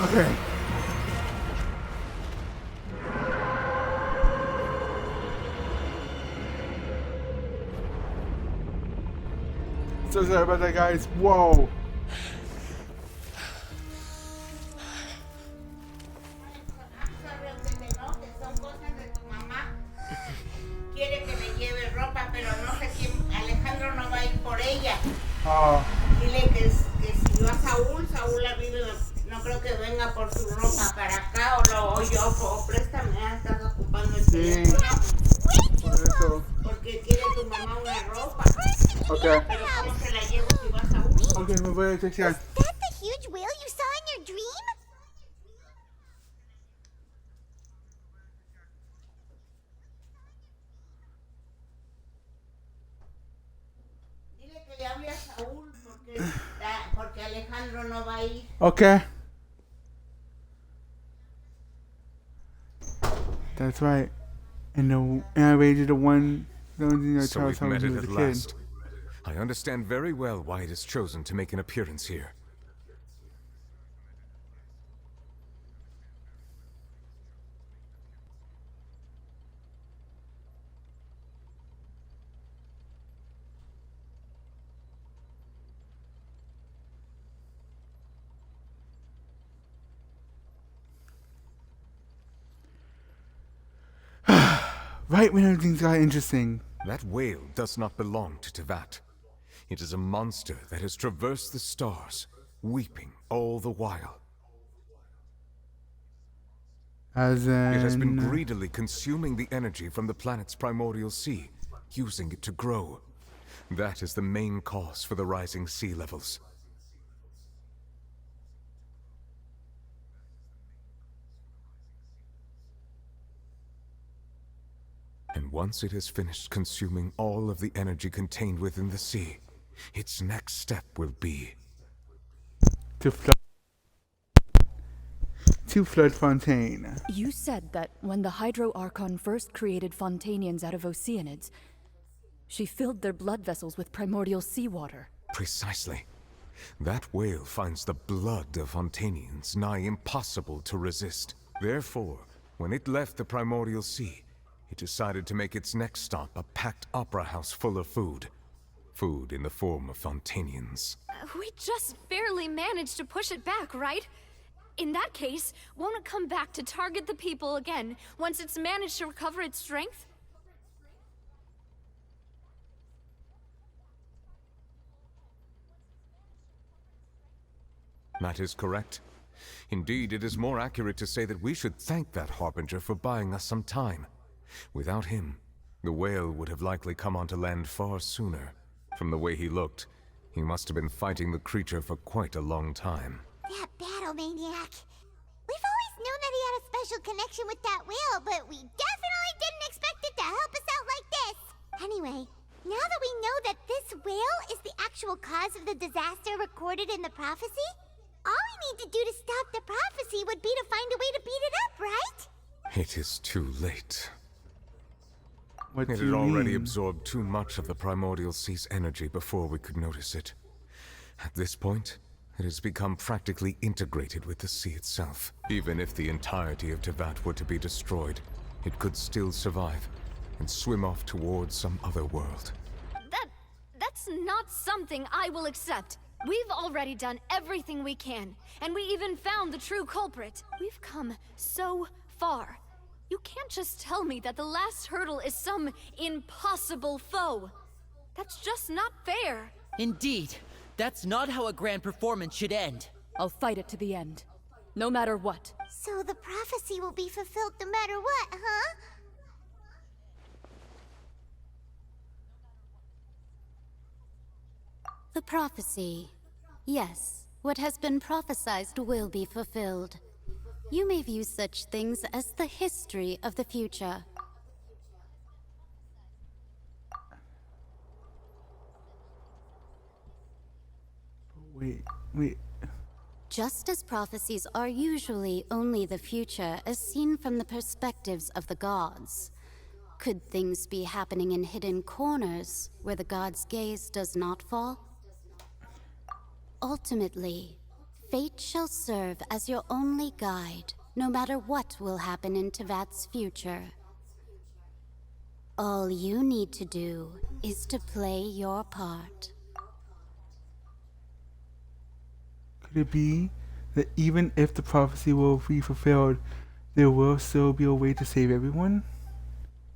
Okay. So sorry about that, guys. Whoa. Quiere que le lleve ropa, pero no sé quién. Alejandro no va a ir por ella. Dile que si va Saúl, Saúl ha vivido. No creo que venga por su ropa para acá o yo, o préstame, estás ocupando el teléfono. Por eso. Porque quiere tu mamá una ropa. Okay. Pero ¿cómo se la llevo si va Saúl? Okay, me voy a chequear. Is that the huge whale you saw in your dream? Dile que le hable a Saúl porque Alejandro no va a ir. Okay. That's right. And I rated the one thing that So Charles we've told met me it as a at kid. last. I understand very well why it has chosen to make an appearance here. Right when everything's got interesting. That whale does not belong to Tevat. It is a monster that has traversed the stars, weeping all the while. As in... It has been greedily consuming the energy from the planet's primordial sea, using it to grow. That is the main cause for the rising sea levels. And once it has finished consuming all of the energy contained within the sea, its next step will be to flood Fontaine. You said that when the Hydro Archon first created Fontanians out of Oceanids, she filled their blood vessels with primordial seawater. Precisely. That whale finds the blood of Fontanians nigh impossible to resist. Therefore, when it left the primordial sea, it decided to make its next stop a packed opera house full of food. Food in the form of Fontanians. We just barely managed to push it back, right? In that case, won't it come back to target the people again once it's managed to recover its strength? That is correct. Indeed, it is more accurate to say that we should thank that Harbinger for buying us some time. Without him, the whale would have likely come onto land far sooner. From the way he looked, he must have been fighting the creature for quite a long time. That battle maniac. We've always known that he had a special connection with that whale, but we definitely didn't expect it to help us out like this. Anyway, now that we know that this whale is the actual cause of the disaster recorded in the prophecy, all we need to do to stop the prophecy would be to find a way to beat it up, right? It is too late. What It do had you already mean? absorbed too much of the primordial sea's energy before we could notice it. At this point, it has become practically integrated with the sea itself. Even if the entirety of Tevat were to be destroyed, it could still survive and swim off towards some other world. That's not something I will accept. We've already done everything we can, and we even found the true culprit. We've come so far. You can't just tell me that the last hurdle is some impossible foe. That's just not fair. Indeed. That's not how a grand performance should end. I'll fight it to the end, no matter what. So the prophecy will be fulfilled no matter what, huh? The prophecy. Yes, what has been prophesied will be fulfilled. You may view such things as the history of the future. Wait. Just as prophecies are usually only the future as seen from the perspectives of the gods, could things be happening in hidden corners where the gods' gaze does not fall? Ultimately, fate shall serve as your only guide, no matter what will happen in Tevat's future. All you need to do is to play your part. Could it be that even if the prophecy will be fulfilled, there will still be a way to save everyone?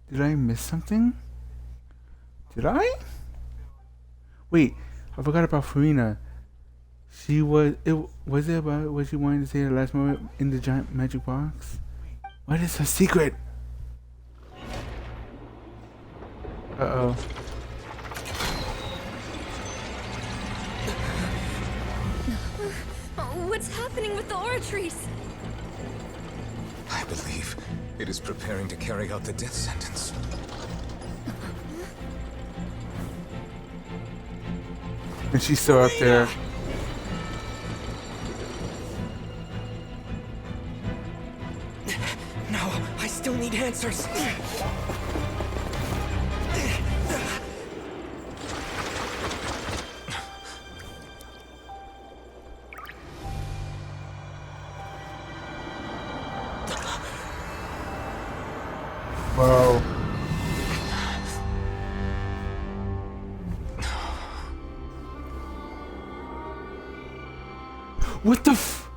Did I miss something? Did I? Wait, I forgot about Farina. Was it about what she wanted to say at the last moment in the giant magic box? What is her secret? Uh-oh. What's happening with the oratories? I believe it is preparing to carry out the death sentence. And she's still up there. No, I still need answers. Whoa. What the f-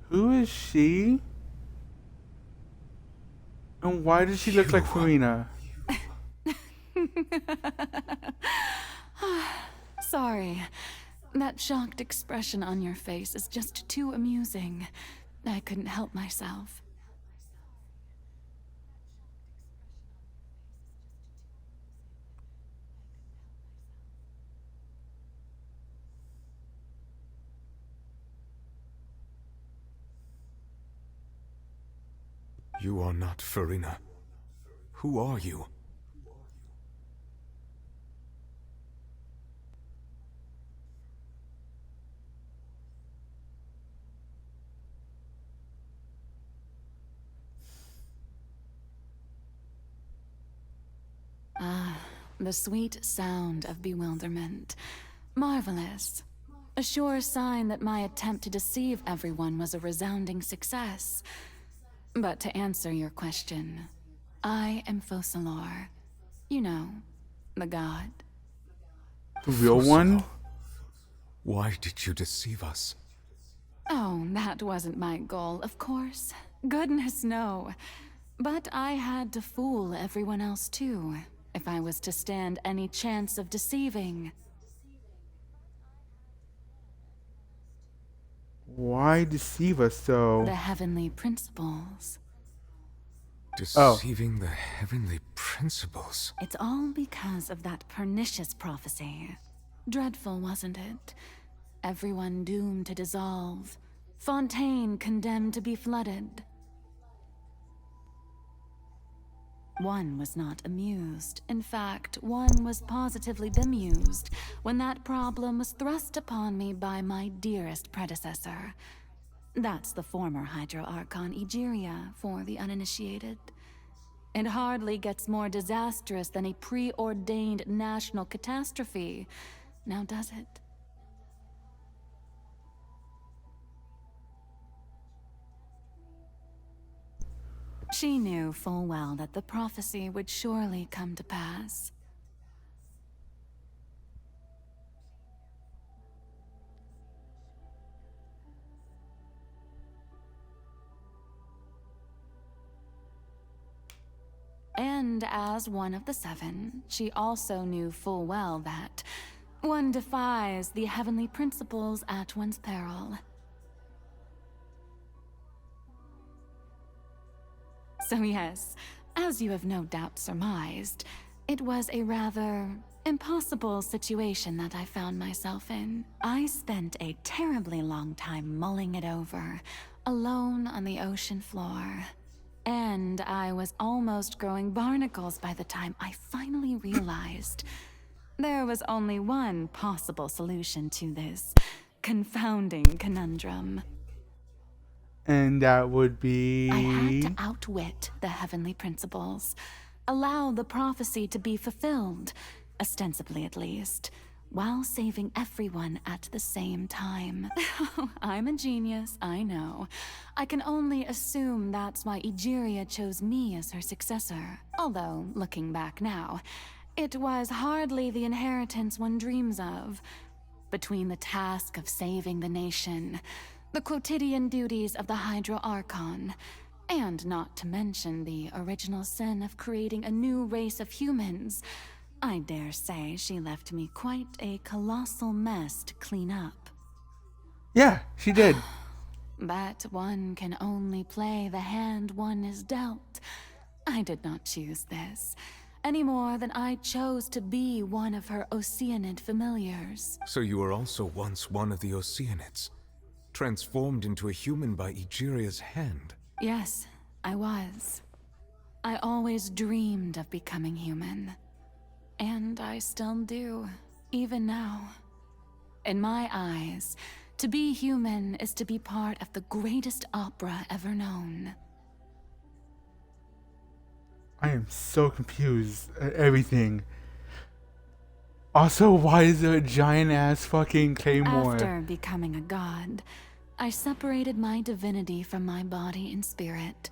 Who is she? And why does she look like Farina? Sorry. That shocked expression on your face is just too amusing. I couldn't help myself. You are not Farina. Who are you? Ah, the sweet sound of bewilderment. Marvelous. A sure sign that my attempt to deceive everyone was a resounding success. But to answer your question, I am Focalor. You know, the god. The real one? Why did you deceive us? Oh, that wasn't my goal, of course. Goodness, no. But I had to fool everyone else too, if I was to stand any chance of deceiving. Why deceive us though? The heavenly principles. Deceiving the heavenly principles. It's all because of that pernicious prophecy. Dreadful, wasn't it? Everyone doomed to dissolve. Fontaine condemned to be flooded. One was not amused. In fact, one was positively bemused when that problem was thrust upon me by my dearest predecessor. That's the former Hydro Archon Egeria for the uninitiated. It hardly gets more disastrous than a preordained national catastrophe, now does it? She knew full well that the prophecy would surely come to pass. And as one of the seven, she also knew full well that one defies the heavenly principles at one's peril. So yes, as you have no doubt surmised, it was a rather impossible situation that I found myself in. I spent a terribly long time mulling it over, alone on the ocean floor. And I was almost growing barnacles by the time I finally realized There was only one possible solution to this confounding conundrum. And that would I had to be... outwit the heavenly principles, allow the prophecy to be fulfilled, ostensibly at least, while saving everyone at the same time. I'm a genius, I know. I can only assume that's why Egeria chose me as her successor. Although, looking back now, it was hardly the inheritance one dreams of. Between the task of saving the nation, the quotidian duties of the Hydro Archon, and not to mention the original sin of creating a new race of humans, I dare say she left me quite a colossal mess to clean up. Yeah, she did. But one can only play the hand one is dealt. I did not choose this, any more than I chose to be one of her Oceanid familiars. So you were also once one of the Oceanids, transformed into a human by Egeria's hand. Yes, I was. I always dreamed of becoming human. And I still do, even now. In my eyes, to be human is to be part of the greatest opera ever known. I am so confused at everything. Also, why is there a giant-ass fucking claymore? After becoming a god, I separated my divinity from my body and spirit,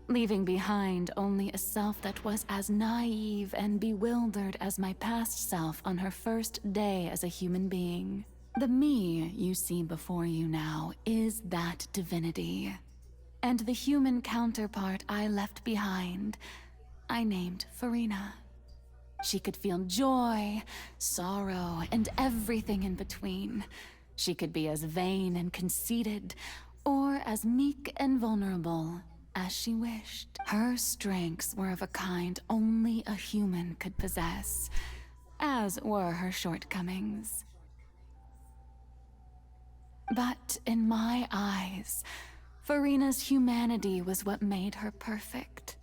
leaving behind only a self that was as naive and bewildered as my past self on her first day as a human being. The me you see before you now is that divinity. And the human counterpart I left behind, I named Farina. She could feel joy, sorrow, and everything in between. She could be as vain and conceited, or as meek and vulnerable as she wished. Her strengths were of a kind only a human could possess, as were her shortcomings. But in my eyes, Farina's humanity was what made her perfect.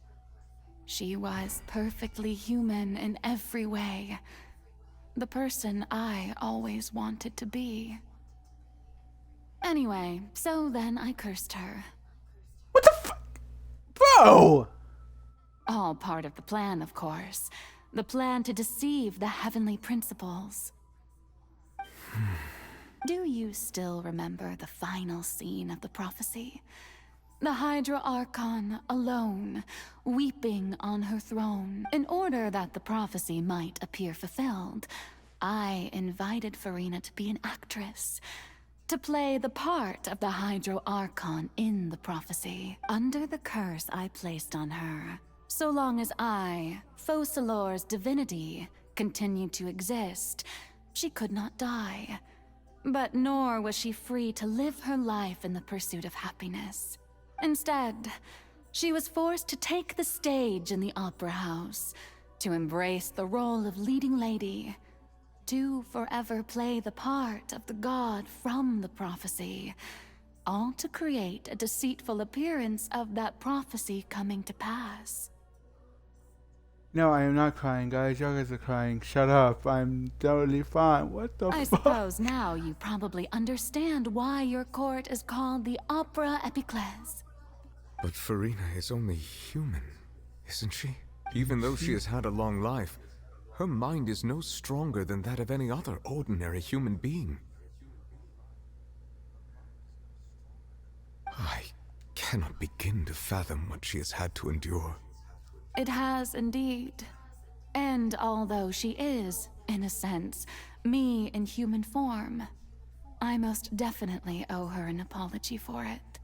She was perfectly human in every way. The person I always wanted to be. Anyway, so then I cursed her. What the fuck? Bro! All part of the plan, of course. The plan to deceive the heavenly principles. Do you still remember the final scene of the prophecy? The Hydra Archon, alone, weeping on her throne. In order that the prophecy might appear fulfilled, I invited Farina to be an actress, to play the part of the Hydro Archon in the prophecy, under the curse I placed on her. So long as I, Focalor's divinity, continued to exist, she could not die. But nor was she free to live her life in the pursuit of happiness. Instead, she was forced to take the stage in the opera house, to embrace the role of leading lady, to forever play the part of the god from the prophecy, all to create a deceitful appearance of that prophecy coming to pass. No, I am not crying, guys. Y'all guys are crying. Shut up. I'm totally fine. What the I fuck? suppose now you probably understand why your court is called the Opera Epiclese. But Farina is only human, isn't she? Even though she has had a long life, her mind is no stronger than that of any other ordinary human being. I cannot begin to fathom what she has had to endure. It has indeed. And although she is, in a sense, me in human form, I most definitely owe her an apology for it.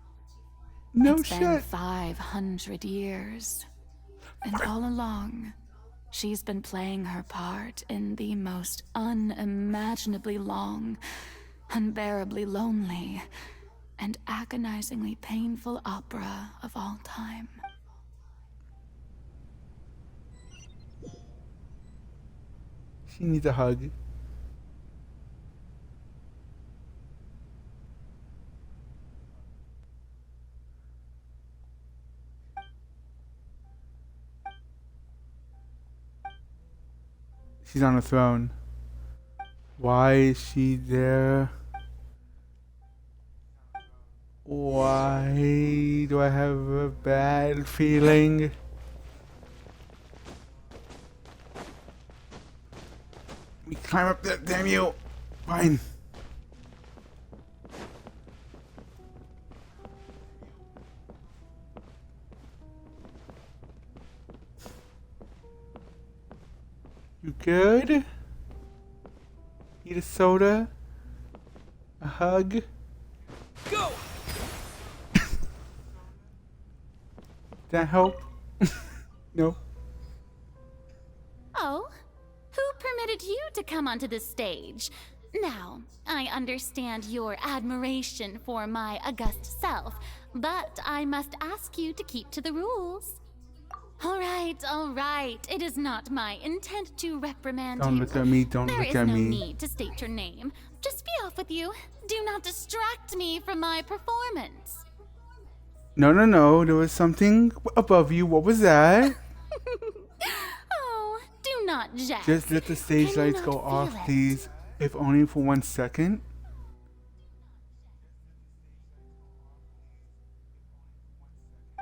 No It's been shit. 500 years. And all along, she's been playing her part in the most unimaginably long, unbearably lonely, and agonizingly painful opera of all time. She needs a hug. She's on a throne. Why is she there? Why do I have a bad feeling? Let me climb up there, damn you! Fine. You good? Need a soda? A hug? Go! That help? No. Oh? Who permitted you to come onto the stage? Now, I understand your admiration for my august self, but I must ask you to keep to the rules. All right. It is not my intent to reprimand Don't you. look at me, don't There look is at no me. need to state your name. Just be off with you. Do not distract me from my performance. No. There was something above you. What was that? Oh, do not jest. Just let the stage Can you lights not go feel off, it? please. If only for 1 second.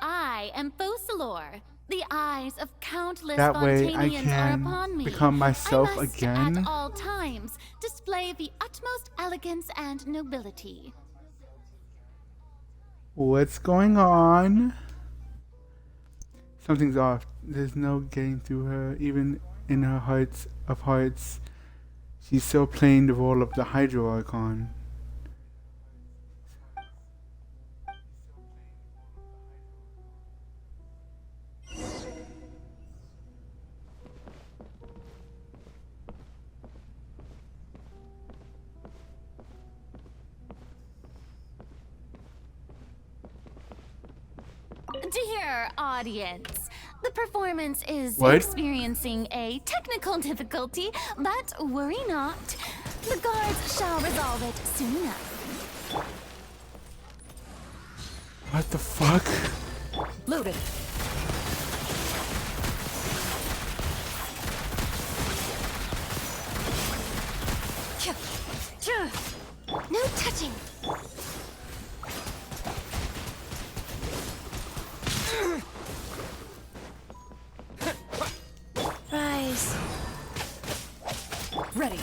I am Focalor. The eyes of countless That way I Fontanians are can upon me. become myself I must, again. at all times, display the utmost elegance and nobility. What's going on? Something's off. There's no getting through her. Even in her hearts of hearts, she's still playing the role of the Hydro Archon. Dear audience, the performance is What? experiencing a technical difficulty, but worry not. The guards shall resolve it soon enough. What the fuck? Loaded. No touching. Rise. Ready.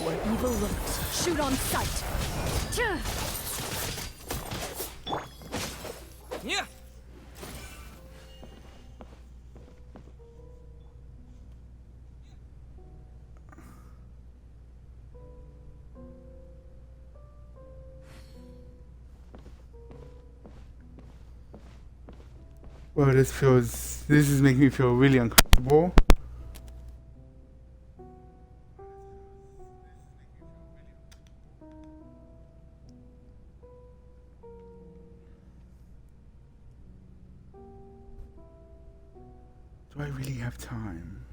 Where evil lurks, shoot on sight. Yeah. Well, this is making me feel really uncomfortable. Do I really have time?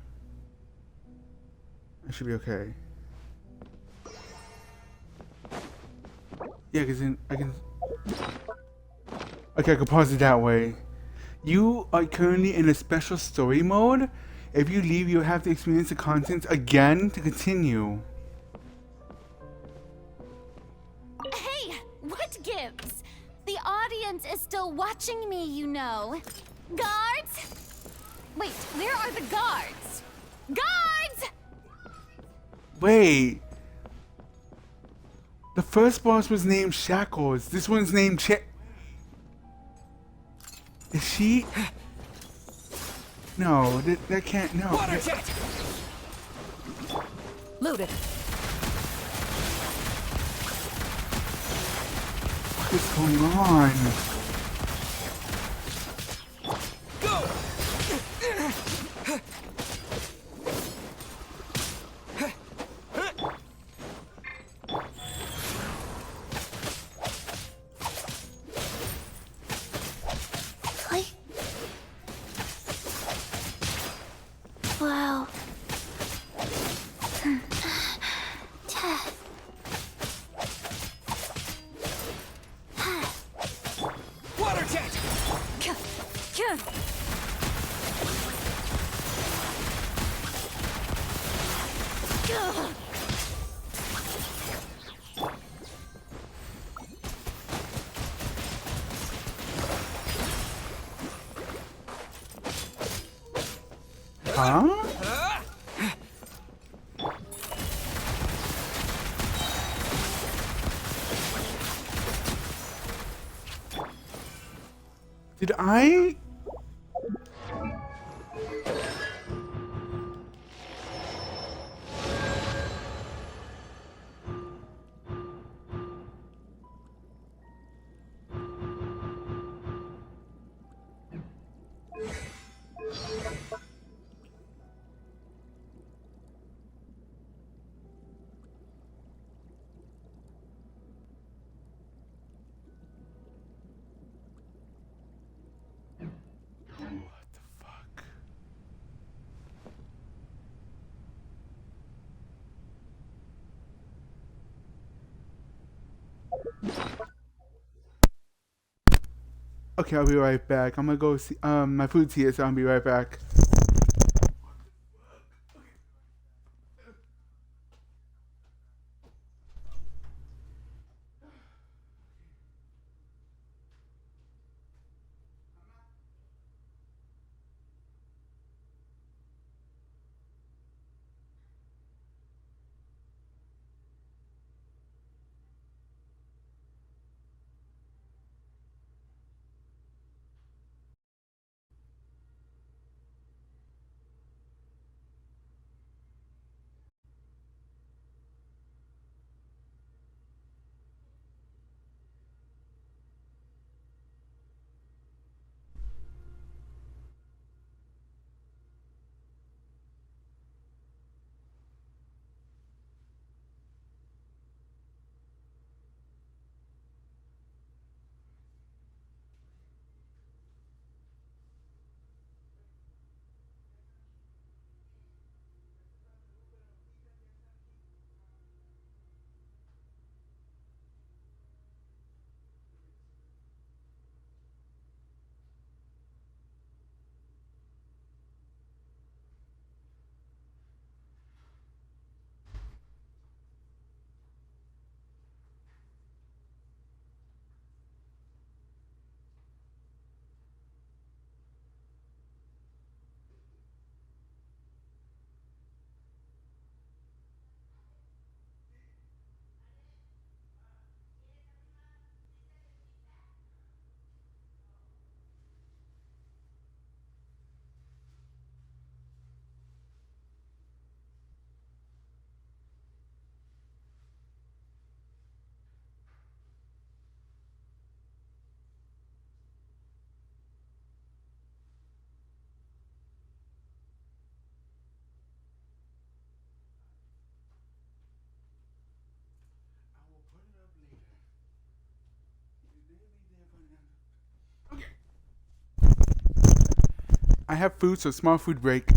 I should be okay. Yeah, because then I can... Okay, I can pause it that way. You are currently in a special story mode. If you leave, you'll have to experience the contents again to continue. Hey, what gives? The audience is still watching me, you know. Guards? Wait, where are the guards? Guards! Wait. The first boss was named Shackles. This one's named Is she? No, that can't. No. Water jet. Loaded. What is going on? Go. Wow. Huh? Did I? Okay, I'll be right back. I'm gonna go see. My food's here, so I'll be right back. I have food, so small food break.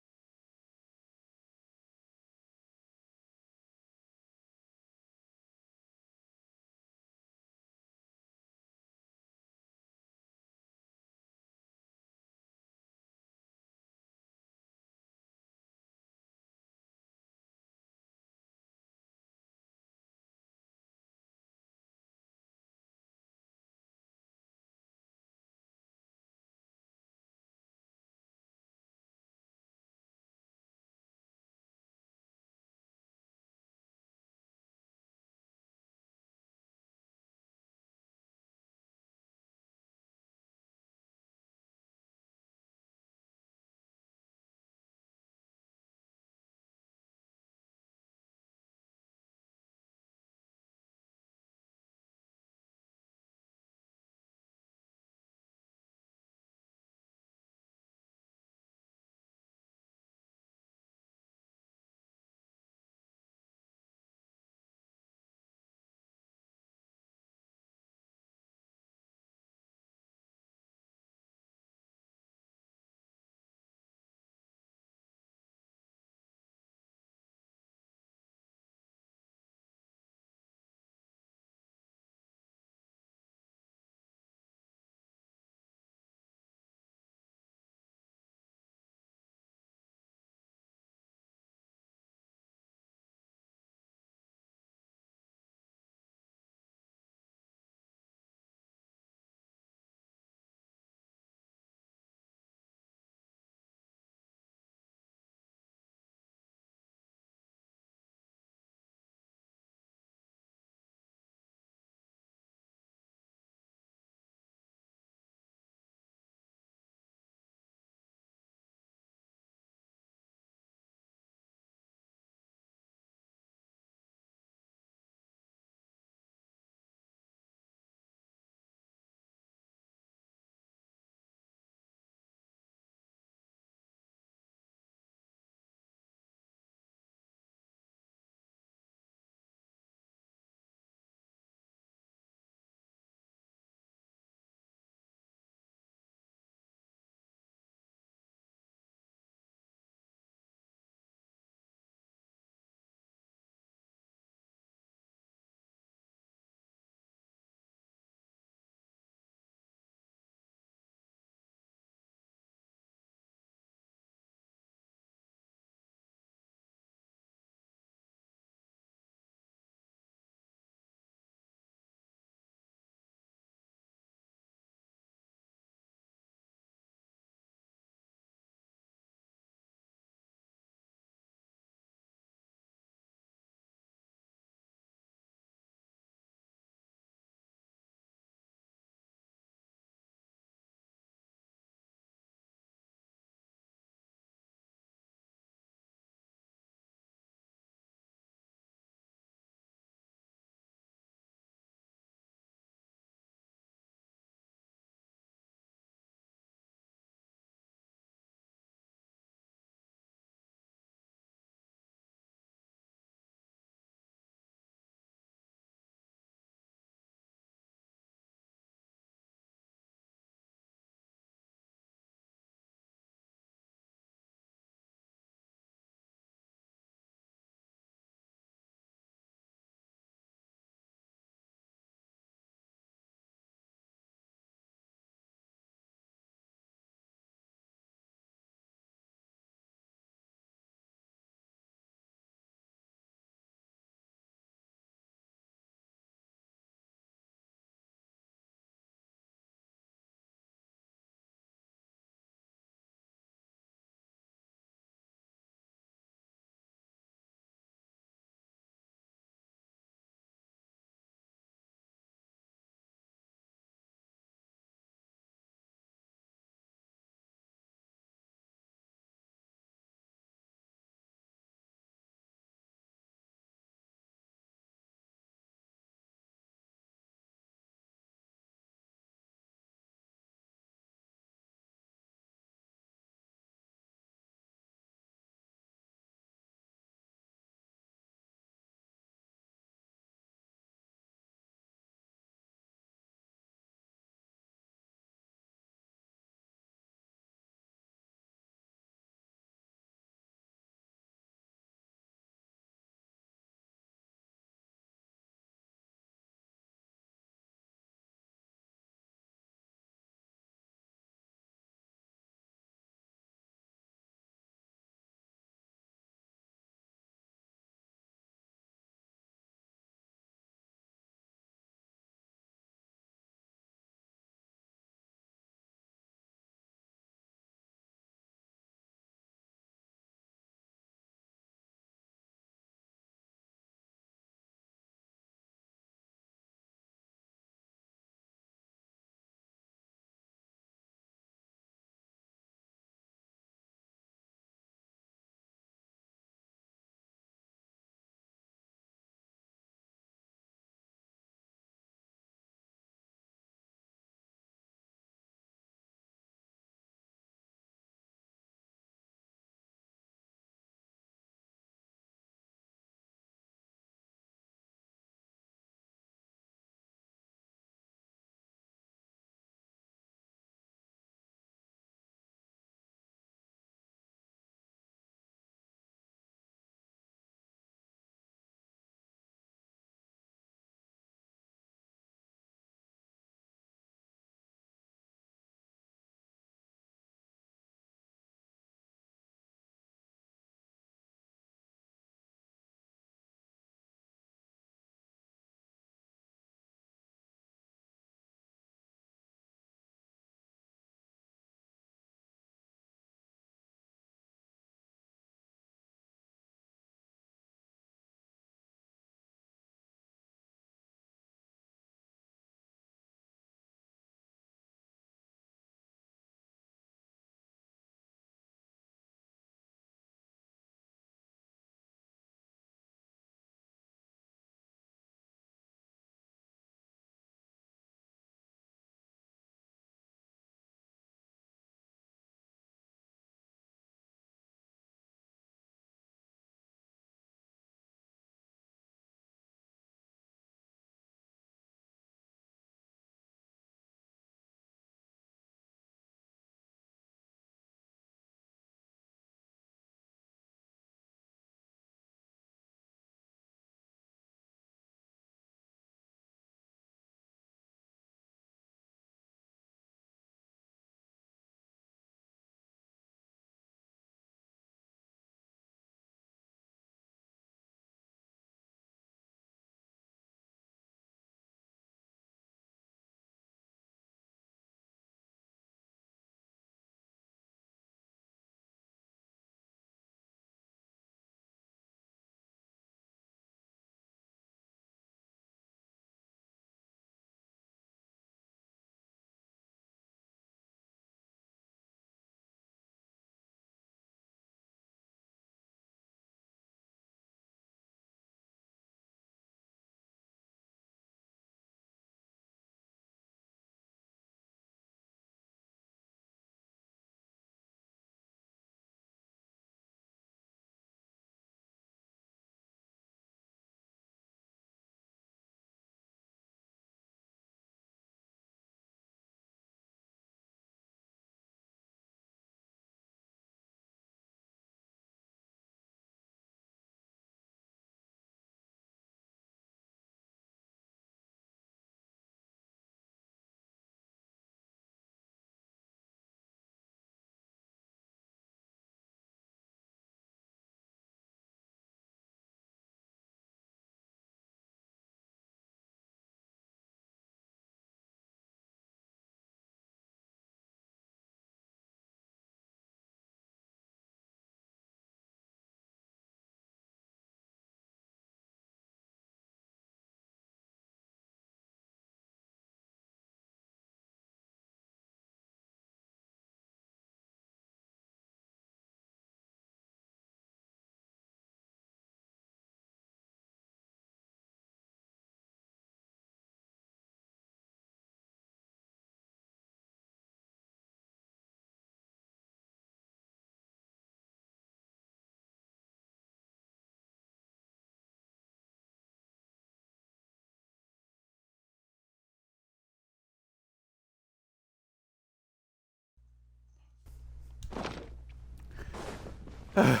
What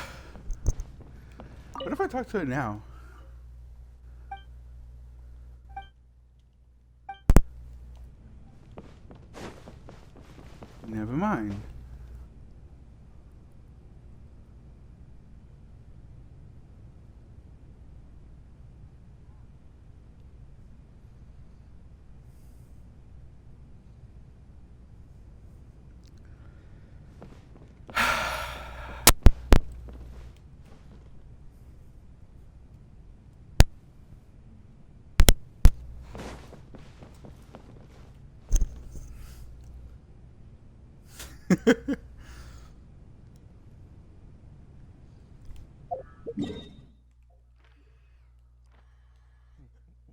if I talk to her now? Never mind.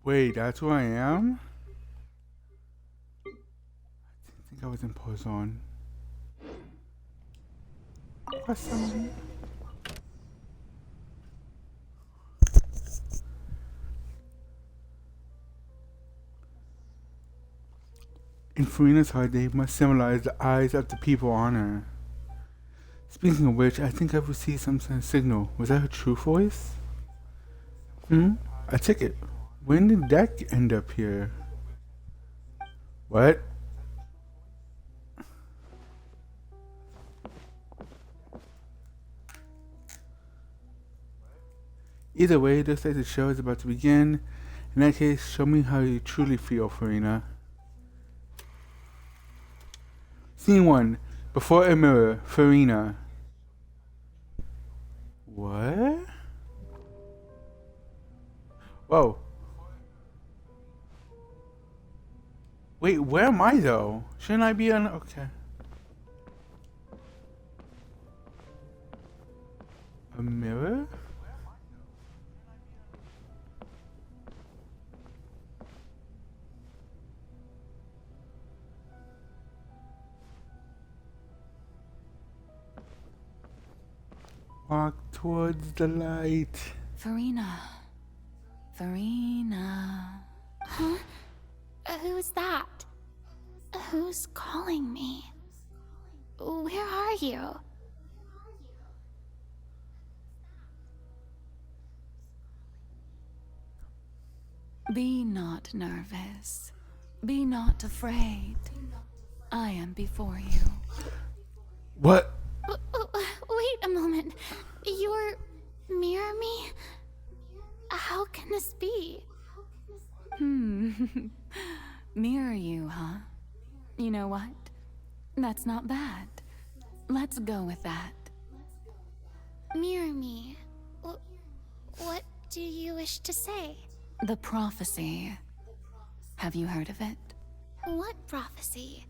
Wait, that's who I am? I think I was in pause on. Press something. In Farina's heart, they must symbolize the eyes of the people on her. Speaking of which, I think I've received some kind of signal. Was that her true voice? A ticket. When did that end up here? What? Either way, it looks like the show is about to begin. In that case, show me how you truly feel, Farina. Scene 1. Before a mirror, Farina. What? Whoa. Wait, where am I though? Shouldn't I be on? Okay. A mirror? Walk towards the light. Farina. Farina. Huh? Who's that? Who's calling me? Where are you? Be not nervous. Be not afraid. I am before you. What? Wait a moment. You're mirror me? How can this be? Mirror you, huh? You know what? That's not bad. Let's go with that. Mirror me. What do you wish to say? The prophecy. Have you heard of it? What prophecy?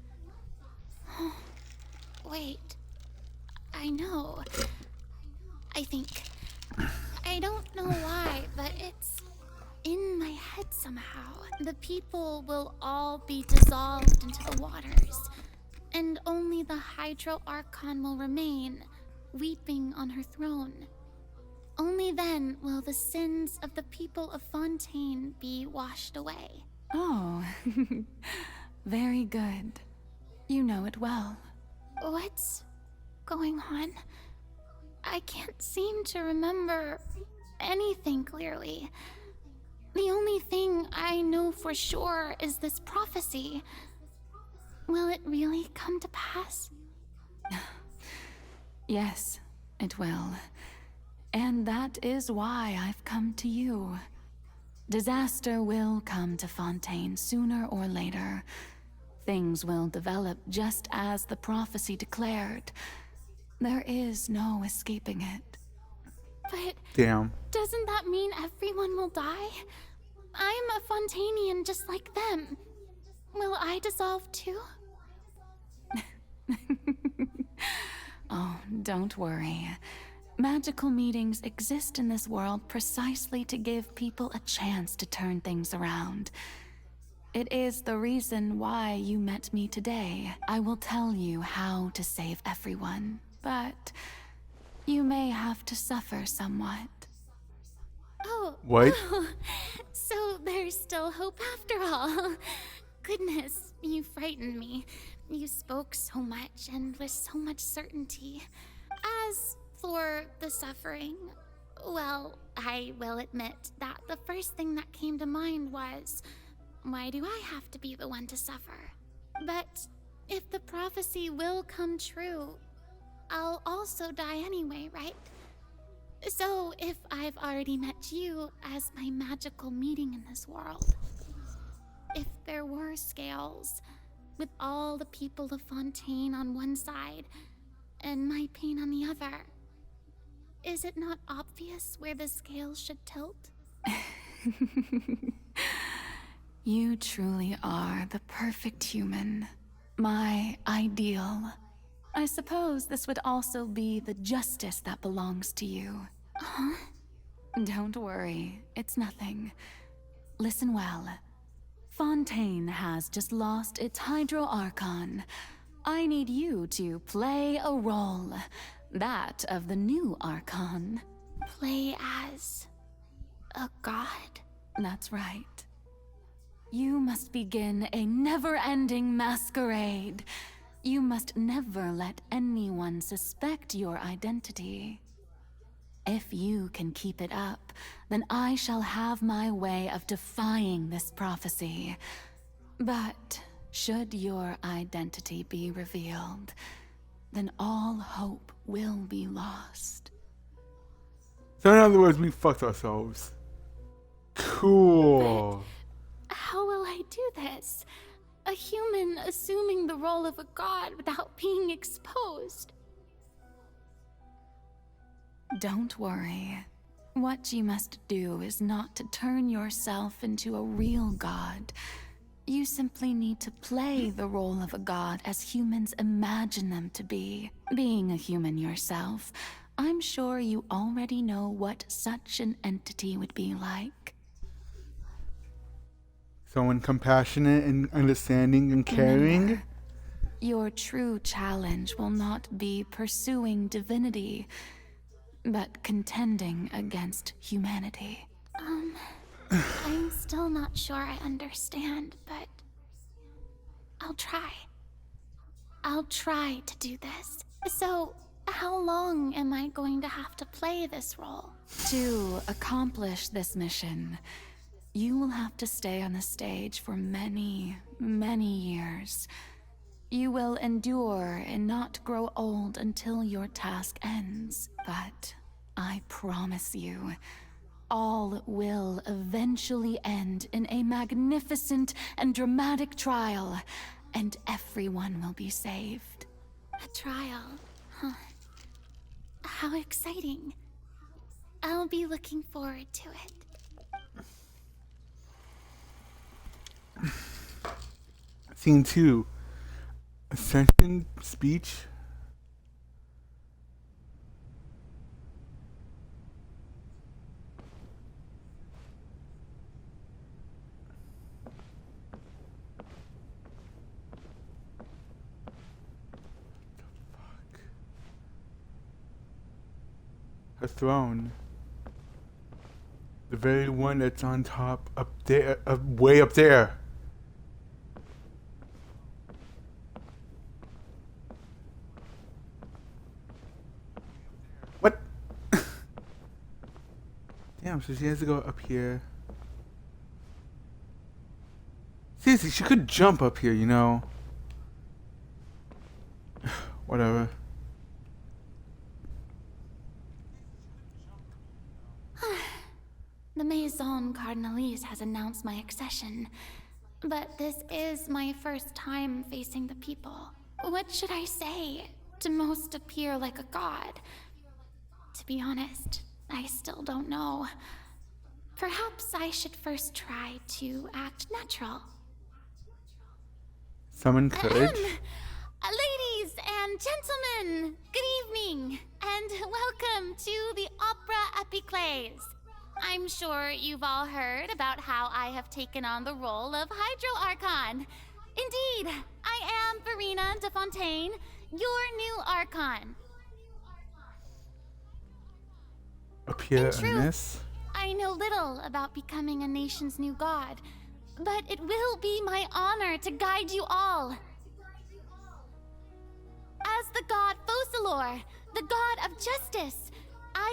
Wait. I know. I think. I don't know why, but it's in my head somehow. The people will all be dissolved into the waters, and only the Hydro Archon will remain, weeping on her throne. Only then will the sins of the people of Fontaine be washed away. Oh, very good. You know it well. What's going on? I can't seem to remember anything clearly. The only thing I know for sure is this prophecy. Will it really come to pass? Yes, it will. And that is why I've come to you. Disaster will come to Fontaine sooner or later. Things will develop just as the prophecy declared. There is no escaping it. But Damn. doesn't that mean everyone will die? I'm a Fontainian just like them. Will I dissolve too? Oh, don't worry. Magical meetings exist in this world precisely to give people a chance to turn things around. It is the reason why you met me today. I will tell you how to save everyone, but you may have to suffer somewhat. Oh. What? So there's still hope after all. Goodness, you frightened me. You spoke so much and with so much certainty. As for for the suffering, well, I will admit that the first thing that came to mind was, why do I have to be the one to suffer? But if the prophecy will come true, I'll also die anyway, right? So if I've already met you as my magical meeting in this world, if there were scales, with all the people of Fontaine on one side and my pain on the other, is it not obvious where the scales should tilt? You truly are the perfect human. My ideal. I suppose this would also be the justice that belongs to you. Huh? Don't worry, it's nothing. Listen well. Fontaine has just lost its Hydro Archon. I need you to play a role. That of the new Archon. Play as a god? That's right. You must begin a never-ending masquerade. You must never let anyone suspect your identity. If you can keep it up, then I shall have my way of defying this prophecy. But should your identity be revealed, then all hope will be lost. So in other words, we fucked ourselves. Cool. But how will I do this? A human assuming the role of a god without being exposed. Don't worry. What you must do is not to turn yourself into a real god. You simply need to play the role of a god as humans imagine them to be. Being a human yourself, I'm sure you already know what such an entity would be like. Someone compassionate and understanding and caring. Remember, your true challenge will not be pursuing divinity, but contending against humanity. I'm still not sure I understand, but I'll try. I'll try to do this. So, how long am I going to have to play this role? To accomplish this mission, you will have to stay on the stage for many, many years. You will endure and not grow old until your task ends. But I promise you, all will eventually end in a magnificent and dramatic trial, and everyone will be saved. A trial, huh? How exciting. I'll be looking forward to it. Scene 2. Ascension speech. Her throne. The very one that's on top, up there, way up there. What? Damn, so she has to go up here. Seriously, she could jump up here, you know? Whatever. The Maison Cardinalise has announced my accession, but this is my first time facing the people. What should I say to most appear like a god? To be honest, I still don't know. Perhaps I should first try to act natural. Summon courage. Ladies and gentlemen, good evening, and welcome to the Opera Epiclese. I'm sure you've all heard about how I have taken on the role of Hydro Archon. Indeed, I am Verena de Fontaine, your new Archon. Appear In truth, Ernest. I know little about becoming a nation's new god, but it will be my honor to guide you all. As the god Focalor, the god of justice,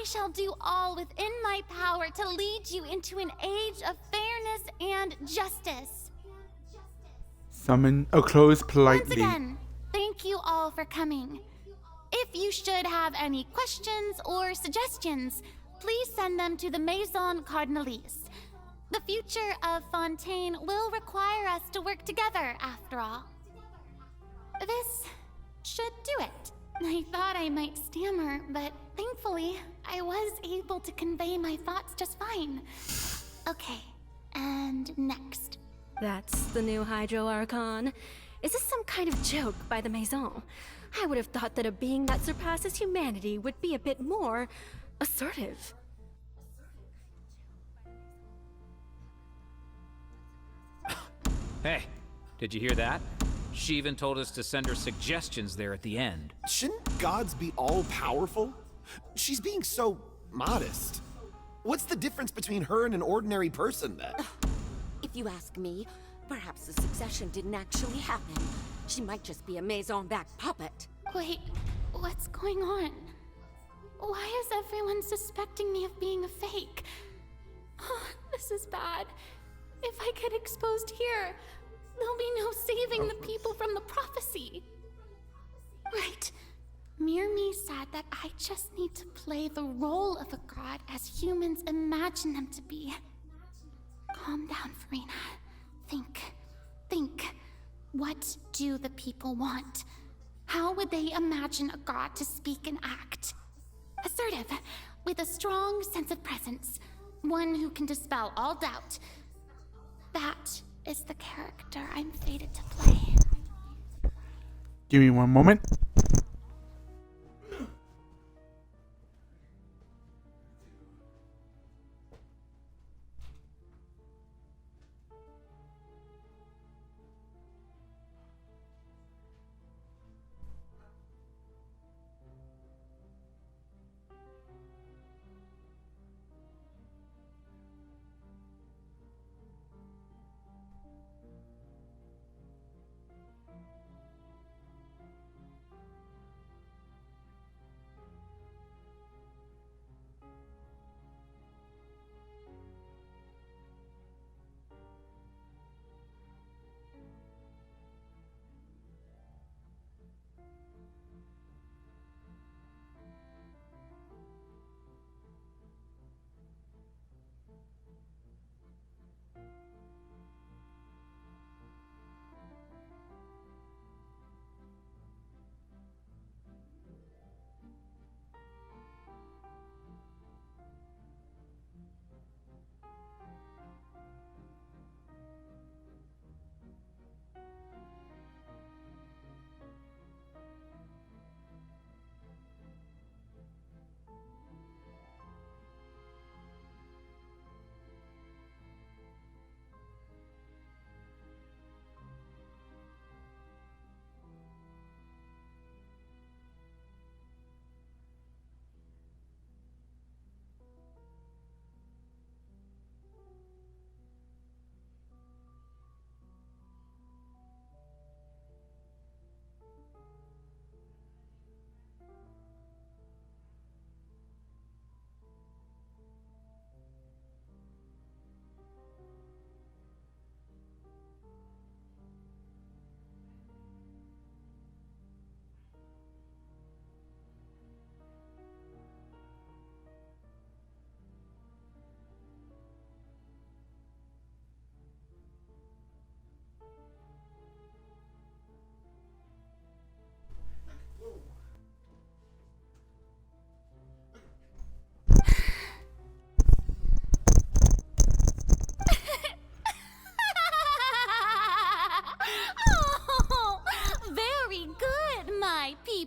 I shall do all within my power to lead you into an age of fairness and justice. Summon or close politely. Once again, thank you all for coming. If you should have any questions or suggestions, please send them to the Maison Cardinalise. The future of Fontaine will require us to work together, after all. This should do it. I thought I might stammer, but thankfully, I was able to convey my thoughts just fine. Okay, and next. That's the new Hydro Archon. Is this some kind of joke by the Maison? I would have thought that a being that surpasses humanity would be a bit more assertive. Hey, did you hear that? She even told us to send her suggestions there at the end. Shouldn't gods be all-powerful? She's being so modest. What's the difference between her and an ordinary person, then? If you ask me, perhaps the succession didn't actually happen. She might just be a Maison-back puppet. Wait, what's going on? Why is everyone suspecting me of being a fake? Oh, this is bad. If I get exposed here, there'll be no saving the people from the prophecy. Right. Mirmi said that I just need to play the role of a god as humans imagine them to be. Calm down, Farina. Think. What do the people want? How would they imagine a god to speak and act? Assertive, with a strong sense of presence. One who can dispel all doubt. That is the character I'm fated to play. Give me one moment.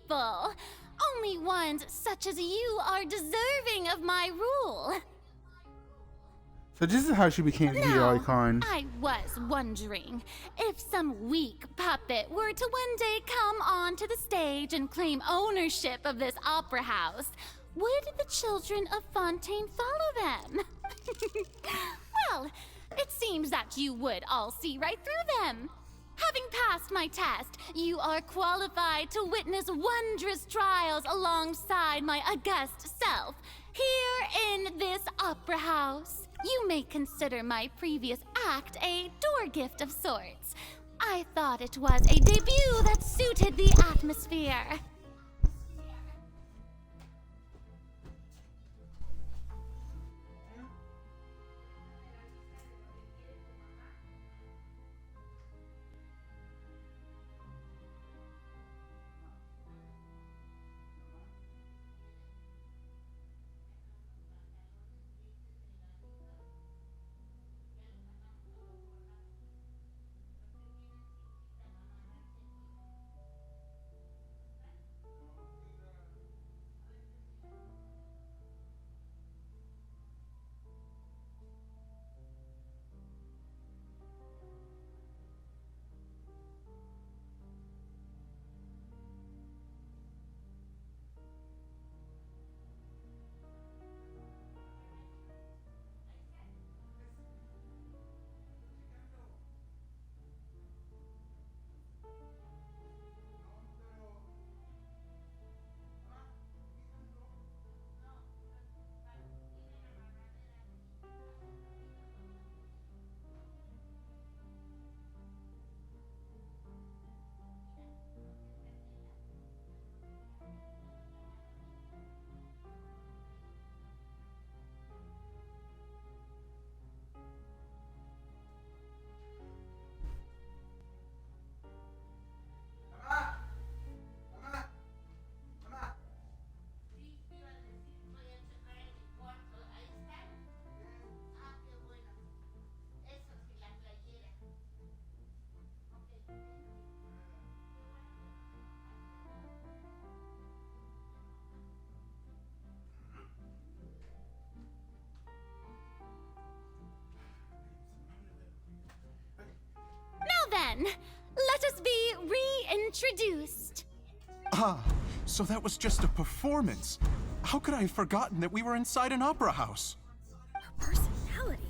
people. Only ones such as you are deserving of my rule. So this is how she became the hero icon. I was wondering if some weak puppet were to one day come onto the stage and claim ownership of this opera house, would the children of Fontaine follow them? Well, it seems that you would all see right through them. Having passed my test, you are qualified to witness wondrous trials alongside my august self. Here in this opera house. You may consider my previous act a door gift of sorts. I thought it was a debut that suited the atmosphere. Then, let us be reintroduced. Ah, so that was just a performance. How could I have forgotten that we were inside an opera house? Her personality?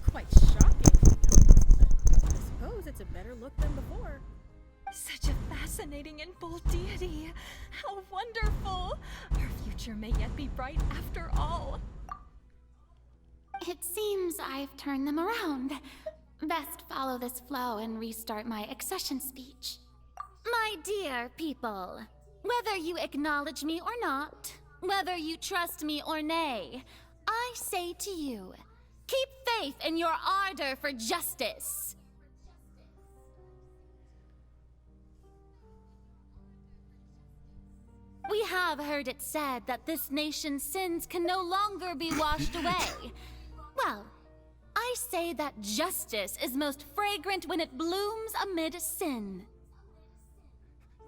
Quite shocking. I suppose it's a better look than before. Such a fascinating and bold deity. How wonderful. Our future may yet be bright after all. It seems I've turned them around. Best follow this flow and restart my accession speech. My dear people, whether you acknowledge me or not, whether you trust me or nay, I say to you, keep faith in your ardor for justice. We have heard it said that this nation's sins can no longer be washed away. Well, I say that justice is most fragrant when it blooms amid sin.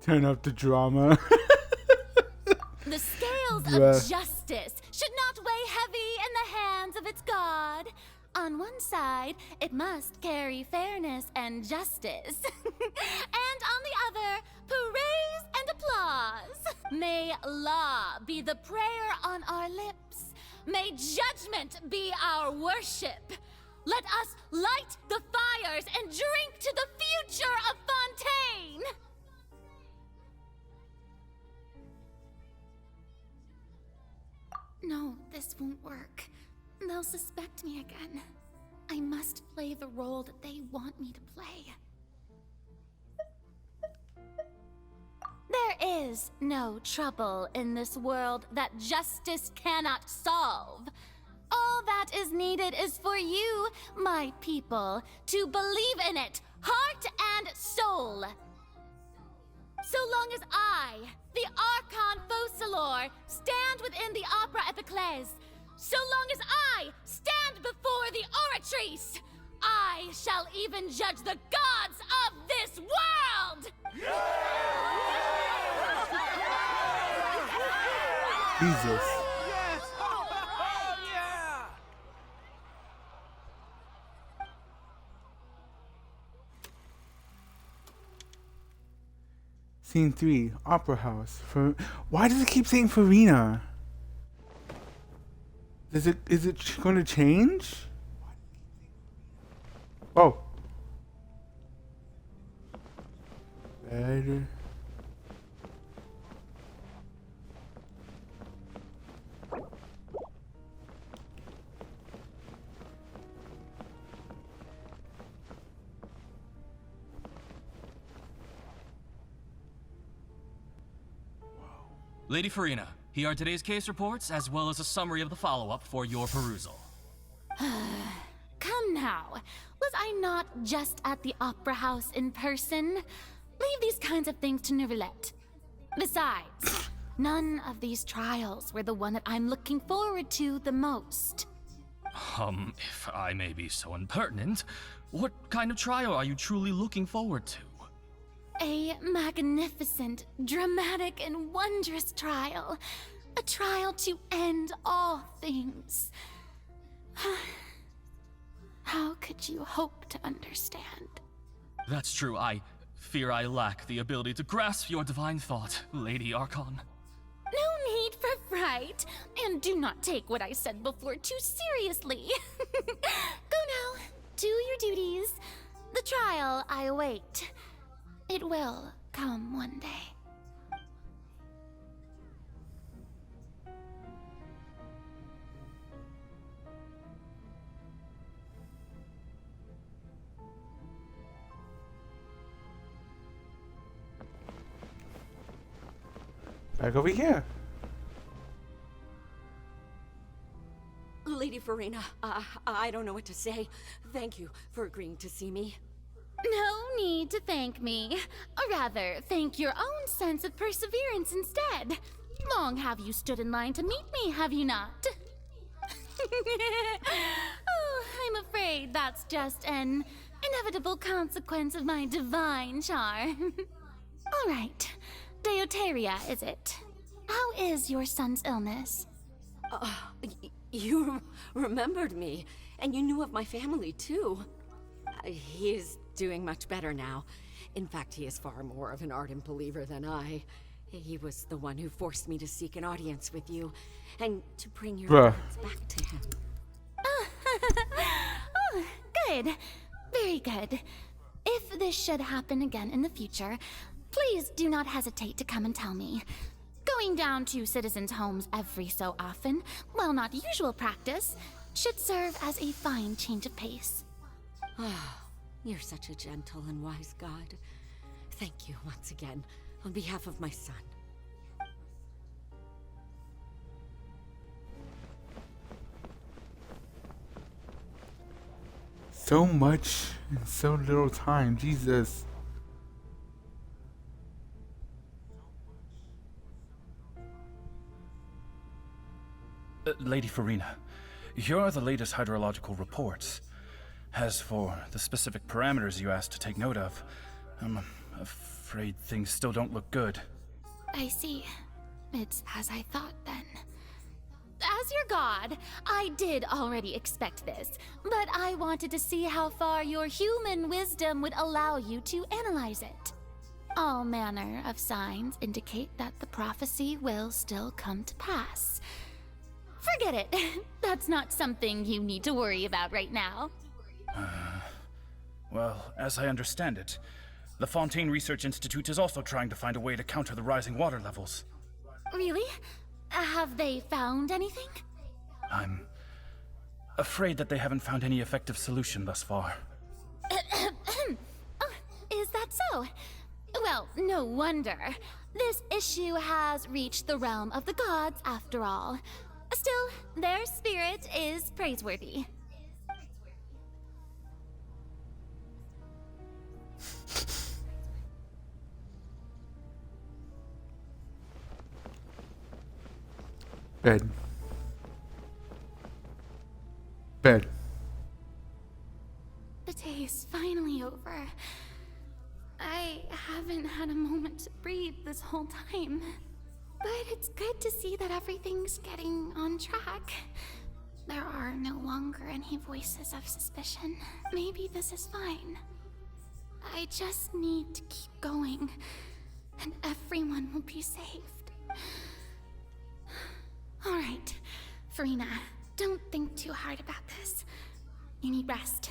Turn up the drama. The scales of justice should not weigh heavy in the hands of its God. On one side, it must carry fairness and justice. And on the other, praise and applause. May law be the prayer on our lips. May judgment be our worship. Let us light the fires and drink to the future of Fontaine! No, this won't work. They'll suspect me again. I must play the role that they want me to play. There is no trouble in this world that justice cannot solve. All that is needed is for you, my people, to believe in it, heart and soul. So long as I, the Archon Focalor, stand within the Opera Epiclese, so long as I stand before the Oratrice, I shall even judge the gods of this world! Jesus. Scene 3, Opera House. Why does it keep saying Farina? Is it going to change? Oh. Better. Lady Farina, here are today's case reports, as well as a summary of the follow-up for your perusal. Come now. Was I not just at the Opera House in person? Leave these kinds of things to Neuvillette. Besides, none of these trials were the one that I'm looking forward to the most. If I may be so impertinent, what kind of trial are you truly looking forward to? A magnificent, dramatic, and wondrous trial. A trial to end all things. How could you hope to understand? That's true. I fear I lack the ability to grasp your divine thought, Lady Archon. No need for fright, and do not take what I said before too seriously. Go now, do your duties. The trial I await. It will come one day. Back over here. Lady Farina, I don't know what to say. Thank you for agreeing to see me. No need to thank me. Or rather, thank your own sense of perseverance instead. Long have you stood in line to meet me, have you not? Oh, I'm afraid that's just an inevitable consequence of my divine charm. All right. Deoteria, is it? How is your son's illness? You remembered me, and you knew of my family, too. He is doing much better now. In fact, he is far more of an ardent believer than I. He was the one who forced me to seek an audience with you, and to bring your words back to him. Oh, good. Very good. If this should happen again in the future, please do not hesitate to come and tell me. Going down to citizens' homes every so often, while not usual practice, should serve as a fine change of pace. You're such a gentle and wise god. Thank you once again, on behalf of my son. So much in so little time, Jesus. Lady Farina, here are the latest hydrological reports. As for the specific parameters you asked to take note of, I'm afraid things still don't look good. I see. It's as I thought, then. As your god, I did already expect this, but I wanted to see how far your human wisdom would allow you to analyze it. All manner of signs indicate that the prophecy will still come to pass. Forget it. That's not something you need to worry about right now. Well, as I understand it, the Fontaine Research Institute is also trying to find a way to counter the rising water levels. Really? Have they found anything? I'm afraid that they haven't found any effective solution thus far. Oh, is that so? Well, no wonder. This issue has reached the realm of the gods, after all. Still, their spirit is praiseworthy. Bed. Bed. The day is finally over. I haven't had a moment to breathe this whole time. But it's good to see that everything's getting on track. There are no longer any voices of suspicion. Maybe this is fine. I just need to keep going, and everyone will be saved. All right, Farina, don't think too hard about this. You need rest.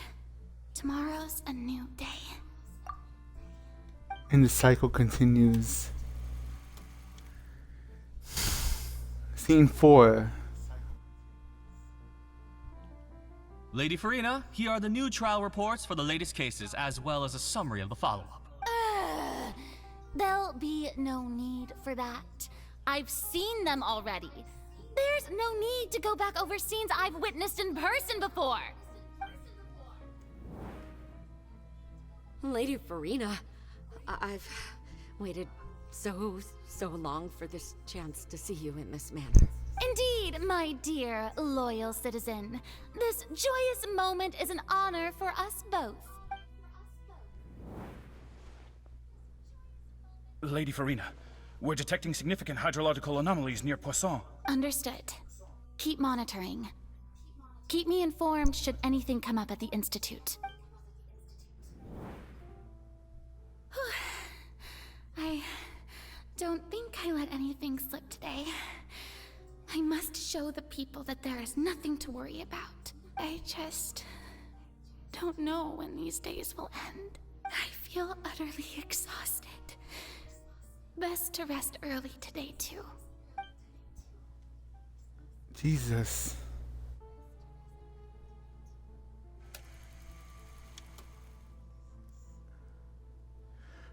Tomorrow's a new day. And the cycle continues. Scene 4. Lady Farina, here are the new trial reports for the latest cases, as well as a summary of the follow-up. There'll be no need for that. I've seen them already. There's no need to go back over scenes I've witnessed in person before. Lady Farina, I've waited so long for this chance to see you in this manner. Indeed, my dear, loyal citizen. This joyous moment is an honor for us both. Lady Farina, we're detecting significant hydrological anomalies near Poisson. Understood. Keep monitoring. Keep me informed should anything come up at the Institute. I don't think I let anything slip today. I must show the people that there is nothing to worry about. I just don't know when these days will end. I feel utterly exhausted. Best to rest early today, too. Jesus.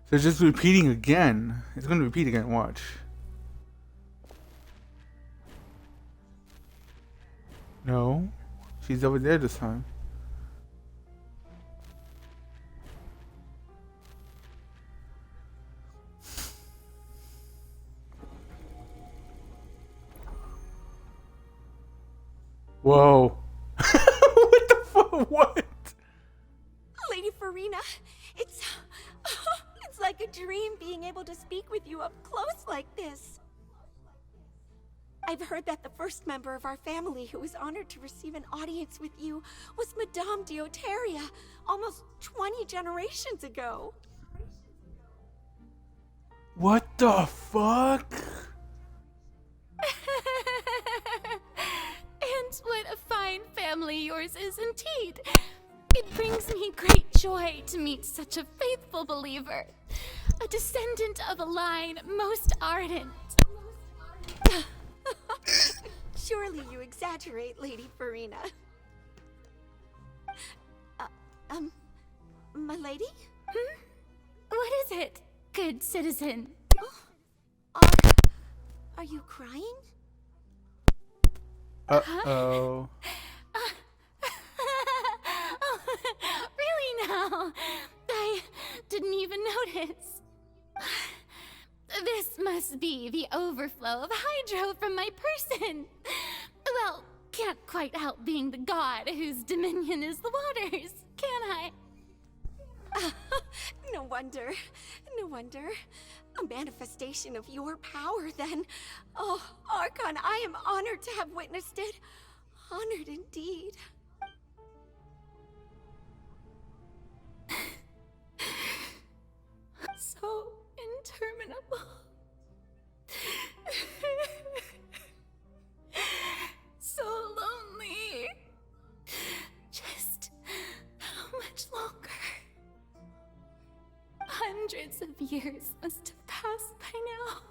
So it's just repeating again. It's going to repeat again, watch. No. She's over there this time. Whoa. What the fuck? What? Lady Farina, it's like a dream being able to speak with you up close like this. I've heard that the first member of our family who was honored to receive an audience with you was Madame Dioteria, almost 20 generations ago. What the fuck? And what a fine family yours is indeed. It brings me great joy to meet such a faithful believer, a descendant of a line most ardent. Surely you exaggerate, Lady Farina. My lady? What is it, good citizen? Are you crying? Uh-oh. Really now? I didn't even notice. This must be the overflow of hydro from my person. Well, can't quite help being the god whose dominion is the waters, can I? No wonder. No wonder. A manifestation of your power, then. Oh, Archon, I am honored to have witnessed it. Honored indeed. So interminable. So lonely. Just how much longer? Hundreds of years must have passed by now.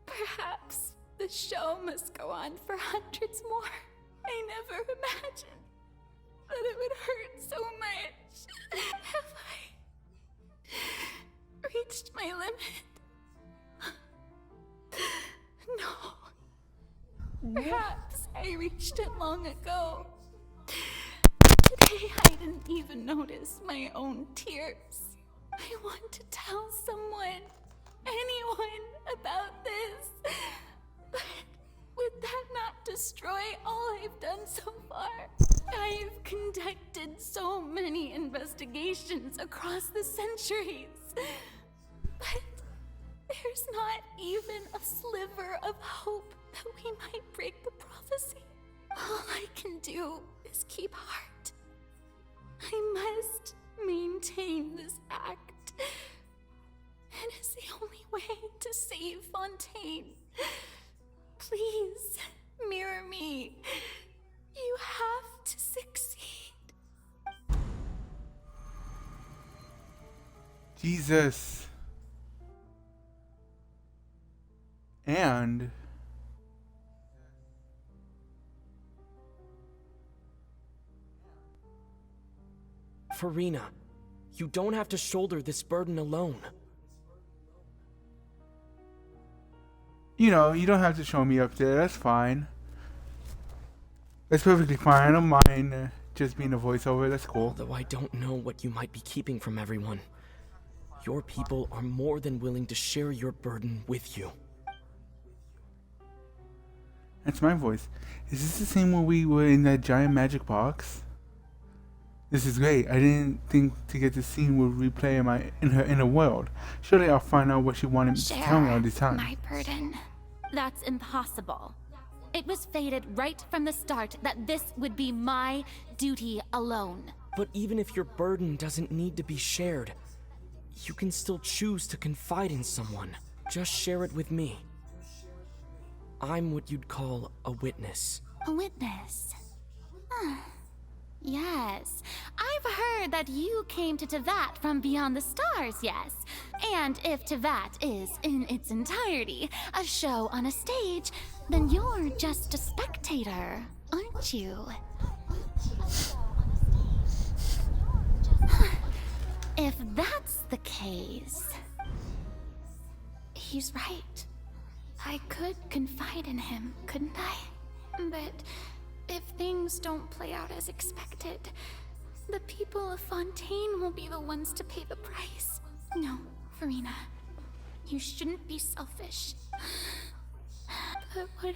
Perhaps the show must go on for hundreds more. I never imagined that it would hurt so much. Have I reached my limit? No. Perhaps I reached it long ago. Today I didn't even notice my own tears. I want to tell someone, anyone, about this. But would that not destroy all I've done so far? I've conducted so many investigations across the centuries. But there's not even a sliver of hope that we might break the prophecy. All I can do is keep heart. I must maintain this act. It is the only way to save Fontaine. Please, mirror me. You have to succeed. Jesus. And Farina, you don't have to shoulder this burden alone. You know, you don't have to show me up there. That's fine. That's perfectly fine. I don't mind just being a voiceover. That's cool. Although I don't know what you might be keeping from everyone, your people are more than willing to share your burden with you. That's my voice. Is this the same when we were in that giant magic box? This is great. I didn't think to get the scene would replay in her inner world. Surely I'll find out what she wanted to tell me all this time. My burden. That's impossible. It was fated right from the start that this would be my duty alone. But even if your burden doesn't need to be shared, you can still choose to confide in someone. Just share it with me. I'm what you'd call a witness. A witness? Yes. I've heard that you came to Tevat from beyond the stars, yes. And if Tevat is, in its entirety, a show on a stage, then you're just a spectator, aren't you? If that's the case... He's right. I could confide in him, couldn't I? But if things don't play out as expected, the people of Fontaine will be the ones to pay the price. No, Farina, you shouldn't be selfish. But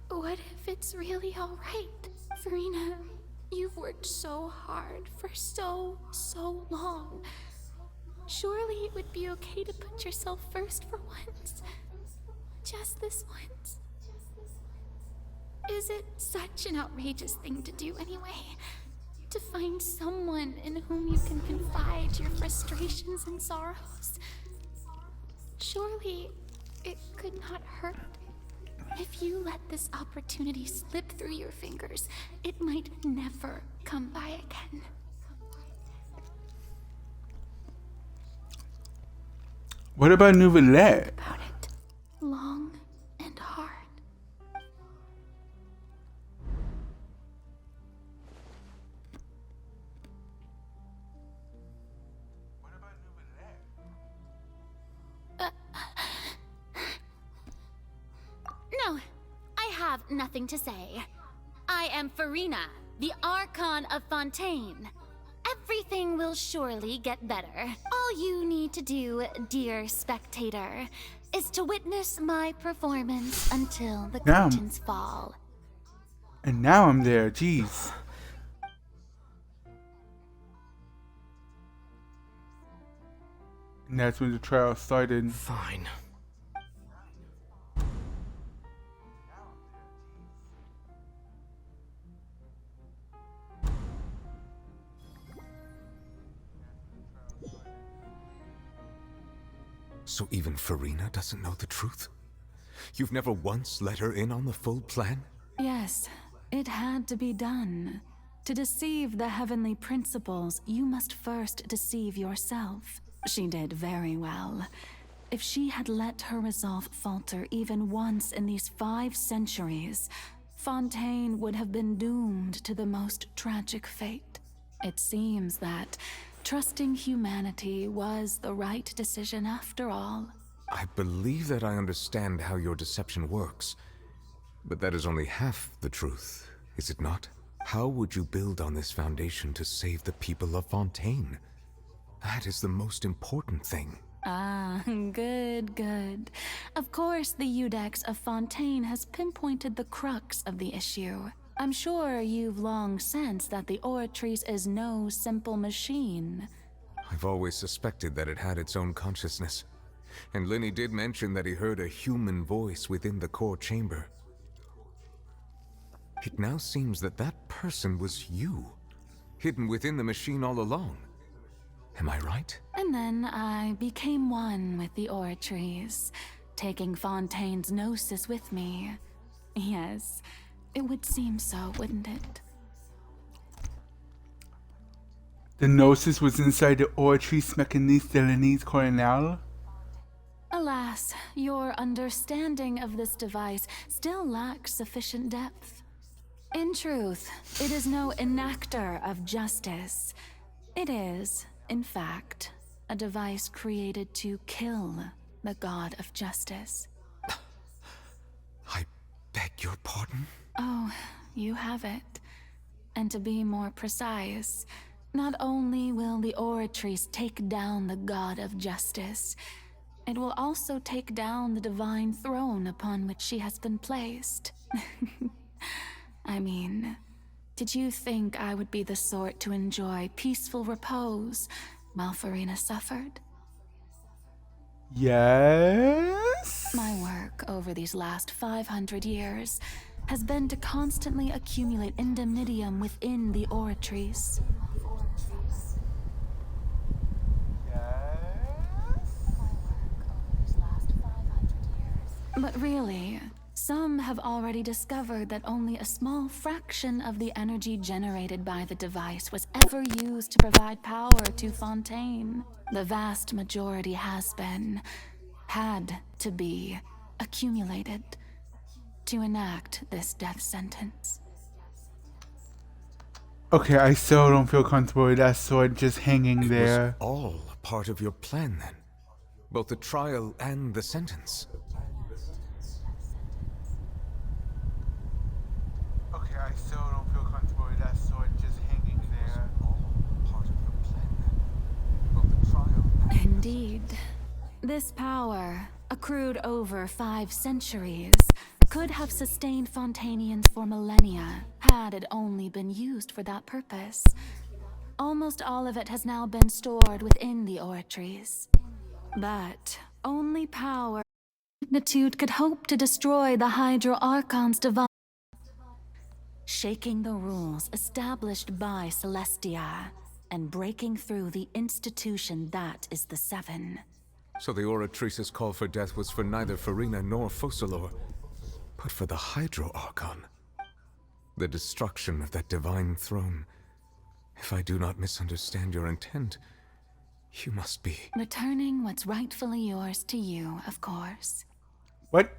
what if it's really all right? Farina, you've worked so hard for so long. Surely it would be okay to put yourself first for once. Just this once. Is it such an outrageous thing to do anyway? To find someone in whom you can confide your frustrations and sorrows? Surely it could not hurt. If you let this opportunity slip through your fingers, it might never come by again. What about Nouvellette? About it. Long and hard. No, I have nothing to say. I am Farina, the Archon of Fontaine. Everything will surely get better. All you need to do, dear spectator, is to witness my performance until the curtains fall. And now I'm there, jeez. And that's when the trial started. Fine. So even Farina doesn't know the truth? You've never once let her in on the full plan? Yes, it had to be done. To deceive the heavenly principles, you must first deceive yourself. She did very well. If she had let her resolve falter even once in these 5 centuries, Fontaine would have been doomed to the most tragic fate. It seems that trusting humanity was the right decision after all. I believe that I understand how your deception works, but that is only half the truth, is it not? How would you build on this foundation to save the people of Fontaine? That is the most important thing. Ah, good. Of course, the Iudex of Fontaine has pinpointed the crux of the issue. I'm sure you've long sensed that the Oratrice is no simple machine. I've always suspected that it had its own consciousness. And Lenny did mention that he heard a human voice within the core chamber. It now seems that that person was you, hidden within the machine all along. Am I right? And then I became one with the Oratrice, taking Fontaine's gnosis with me. Yes, it would seem so, wouldn't it? The Gnosis was inside the Oratrice Mechanis de Lenise Coronel? Alas, your understanding of this device still lacks sufficient depth. In truth, it is no enactor of justice. It is, in fact, a device created to kill the god of justice. I beg your pardon? Oh, you have it. And to be more precise, not only will the Oratrice take down the God of Justice, it will also take down the divine throne upon which she has been placed. I mean, did you think I would be the sort to enjoy peaceful repose while Farina suffered? Yes? My work over these last 500 years has been to constantly accumulate indemnitium within the Oratrice. But really, some have already discovered that only a small fraction of the energy generated by the device was ever used to provide power to Fontaine. The vast majority had to be, accumulated to enact this death sentence. Okay, I still don't feel comfortable with that sword just hanging there. It was all part of your plan then? Both the trial and the sentence? Okay, I still don't feel comfortable with that sword just hanging there. Part of your plan then? Both the trial and Indeed. This power, accrued over 5 centuries, could have sustained Fontainians for millennia, had it only been used for that purpose. Almost all of it has now been stored within the Oratrice. But only power magnitude could hope to destroy the Hydro Archon's divine, shaking the rules established by Celestia, and breaking through the institution that is the Seven. So the Oratrice's call for death was for neither Farina nor Focalor, but for the Hydro Archon. The destruction of that divine throne. If I do not misunderstand your intent, you must be... Returning what's rightfully yours to you, of course. What?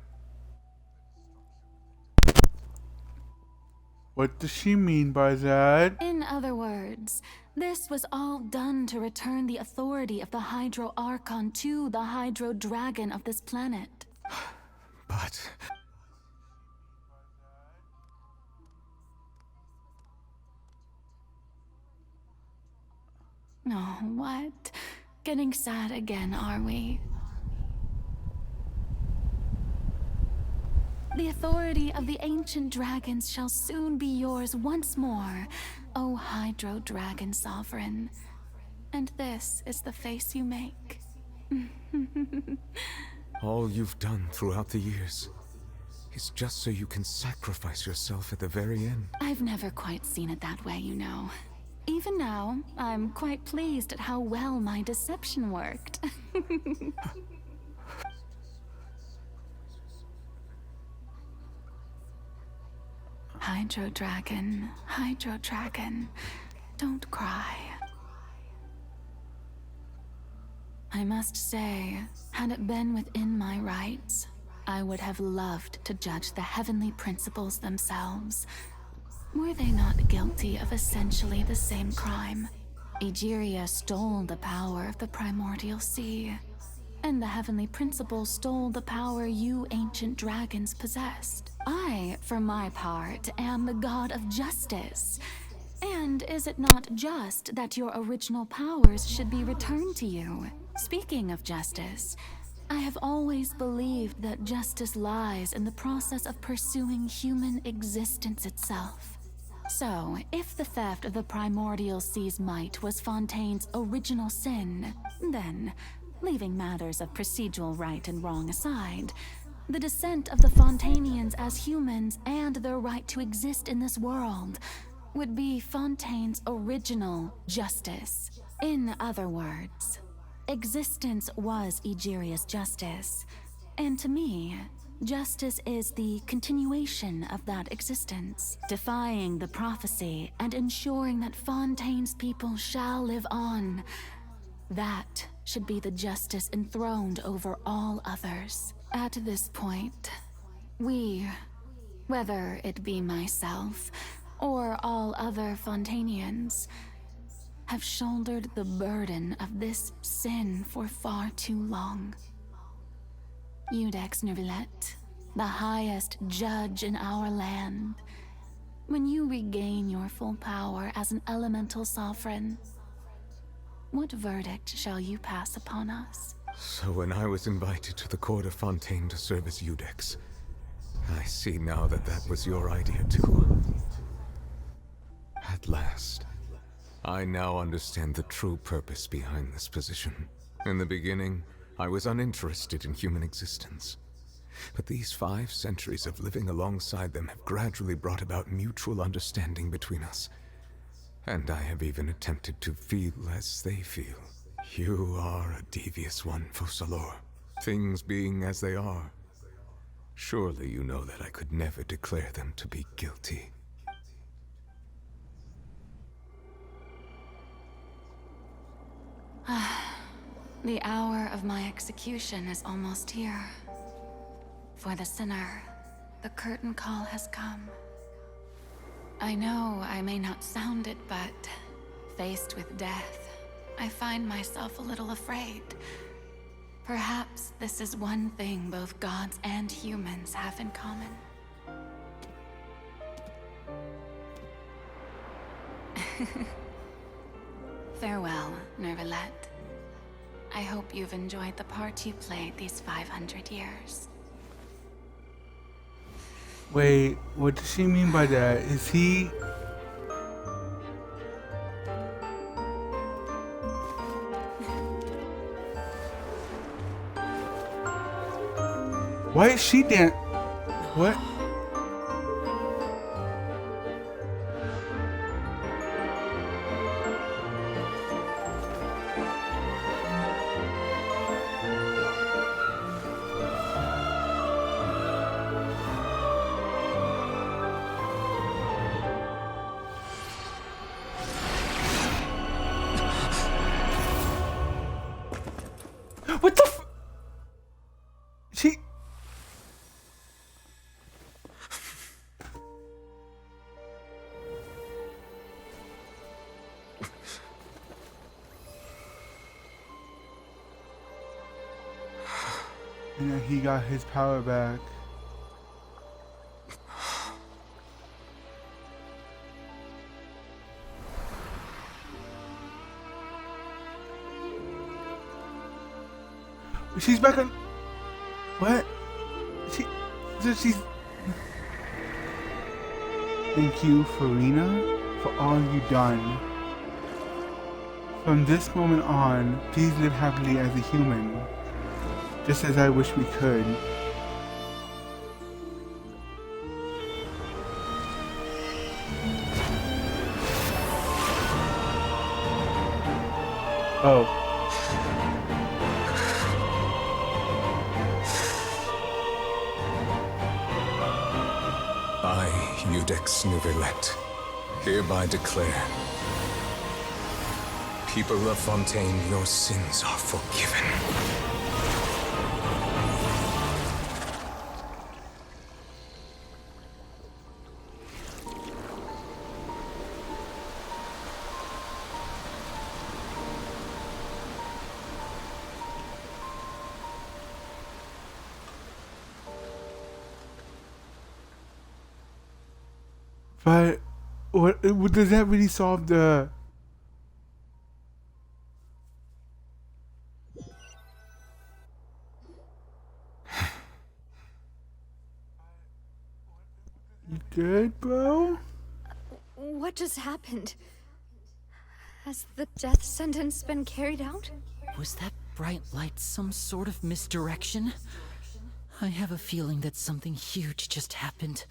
What does she mean by that? In other words, this was all done to return the authority of the Hydro Archon to the Hydro Dragon of this planet. But... Oh, what? Getting sad again, are we? The authority of the ancient dragons shall soon be yours once more, O Hydro Dragon Sovereign. And this is the face you make. all you've done throughout the years is just so you can sacrifice yourself at the very end. I've never quite seen it that way, you know. Even now, I'm quite pleased at how well my deception worked. Hydro Dragon, don't cry. I must say, had it been within my rights, I would have loved to judge the heavenly principles themselves. Were they not guilty of essentially the same crime? Egeria stole the power of the primordial sea, and the heavenly principles stole the power you ancient dragons possessed. I, for my part, am the god of justice. And is it not just that your original powers should be returned to you? Speaking of justice, I have always believed that justice lies in the process of pursuing human existence itself. So, if the theft of the primordial sea's might was Fontaine's original sin, then, leaving matters of procedural right and wrong aside, the descent of the Fontainians as humans and their right to exist in this world would be Fontaine's original justice. In other words, existence was Egeria's justice, and to me, justice is the continuation of that existence, defying the prophecy and ensuring that Fontaine's people shall live on. That should be the justice enthroned over all others. At this point, we, whether it be myself or all other Fontainians, have shouldered the burden of this sin for far too long. Eudex Nervilette, the highest judge in our land. When you regain your full power as an elemental sovereign, what verdict shall you pass upon us? So when I was invited to the court of Fontaine to serve as Eudex, I see now that that was your idea too. At last, I now understand the true purpose behind this position. In the beginning, I was uninterested in human existence. But these 5 centuries of living alongside them have gradually brought about mutual understanding between us. And I have even attempted to feel as they feel. You are a devious one, Focalors. Things being as they are, surely you know that I could never declare them to be guilty. The hour of my execution is almost here. For the sinner, the curtain call has come. I know I may not sound it, but faced with death, I find myself a little afraid. Perhaps this is one thing both gods and humans have in common. Farewell, Nervalette. I hope you've enjoyed the part you played these 500 years. Wait, what does she mean by that? Is he... Why is she What? What the f- She... And then he got his power back. She's back on... What? She's... Thank you, Farina, for all you've done. From this moment on, please live happily as a human. Just as I wish we could. Oh. I, Eudex Nervalette, hereby declare, people of Fontaine, your sins are forgiven. But what does that really solve the... You good, bro? What just happened? Has the death sentence been carried out? Was that bright light some sort of misdirection? I have a feeling that something huge just happened.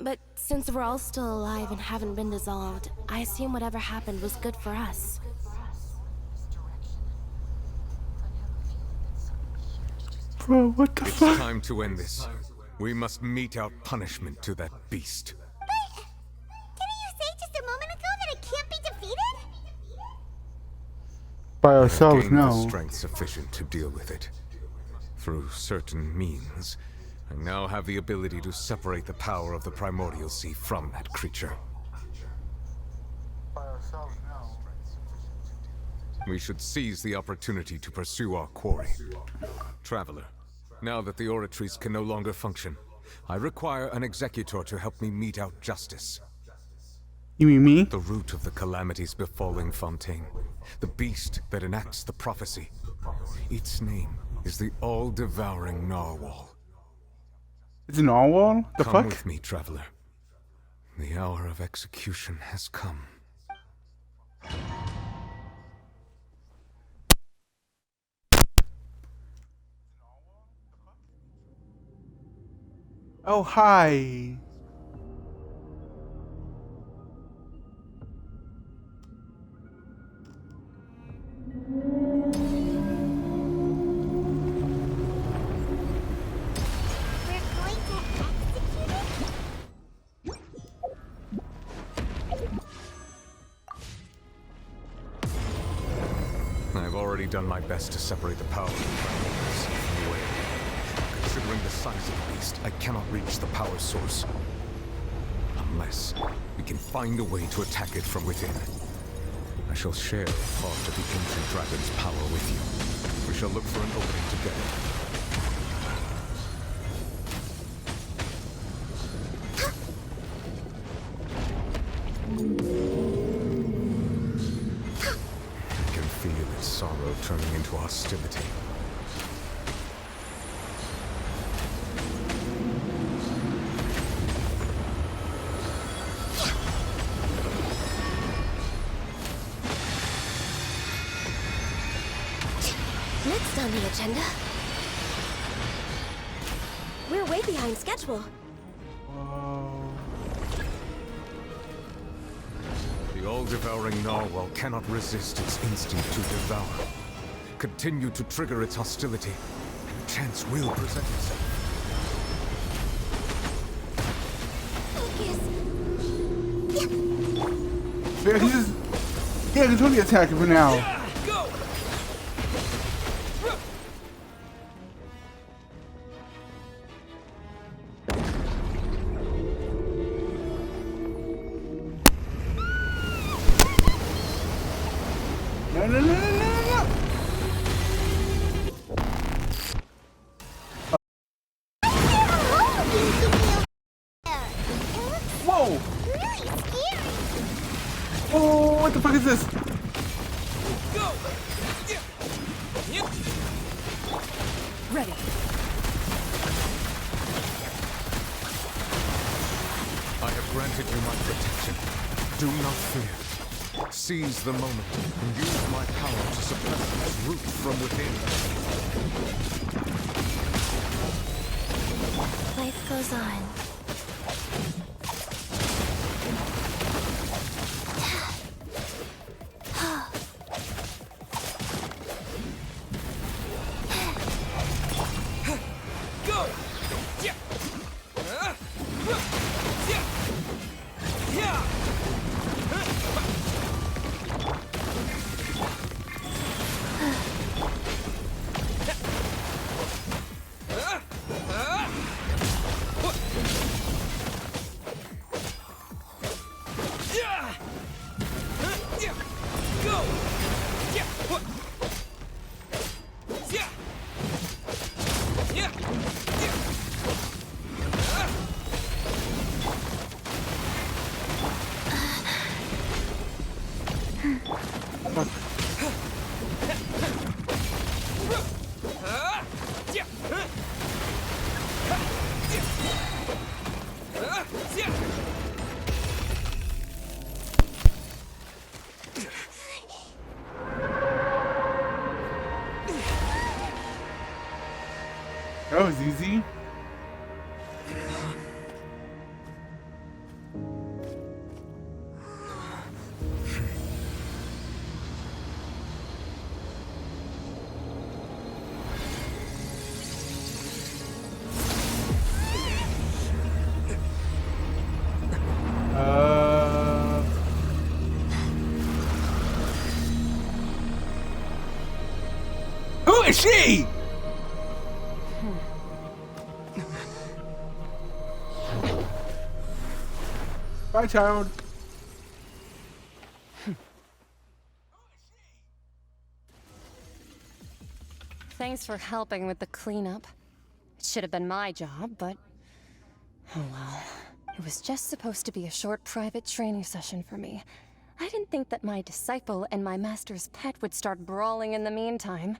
But since we're all still alive and haven't been dissolved, I assume whatever happened was good for us. Bro, what the fuck? It's time to end this. We must mete out punishment to that beast. Didn't you say just a moment ago that it can't be defeated? By ourselves, Gained the no. strength sufficient to deal with it. Through certain means, I now have the ability to separate the power of the Primordial Sea from that creature. We should seize the opportunity to pursue our quarry. Traveler, Now that the oratories can no longer function, I require an executor to help me mete out justice. You mean me? The root of the calamities befalling Fontaine. The beast that enacts the prophecy. Its name is the all-devouring narwhal. It's an narwhal? The Come fuck? with me, traveler. The hour of execution has come. Oh, hi. I've already done my best to separate the power of the Primordials from the Whale. Considering the size of the beast, I cannot reach the power source. Unless we can find a way to attack it from within. I shall share a part of the ancient dragon's power with you. We shall look for an opening together. I can feel its sorrow turning into hostility. Next on the agenda, we're way behind schedule. The all-devouring narwhal cannot resist its instinct to devour. Continue to trigger its hostility, and a chance will present itself. Yeah, he can totally attack it for now. No. Whoa! Oh, what the fuck is this? Ready. I have granted you my protection. Do not fear. Seize the moment and use my power to suppress its root from within. Life goes on. That was easy. Who is she? Bye, child. Thanks for helping with the cleanup. It should have been my job, but... oh well. It was just supposed to be a short private training session for me. I didn't think that my disciple and my master's pet would start brawling in the meantime.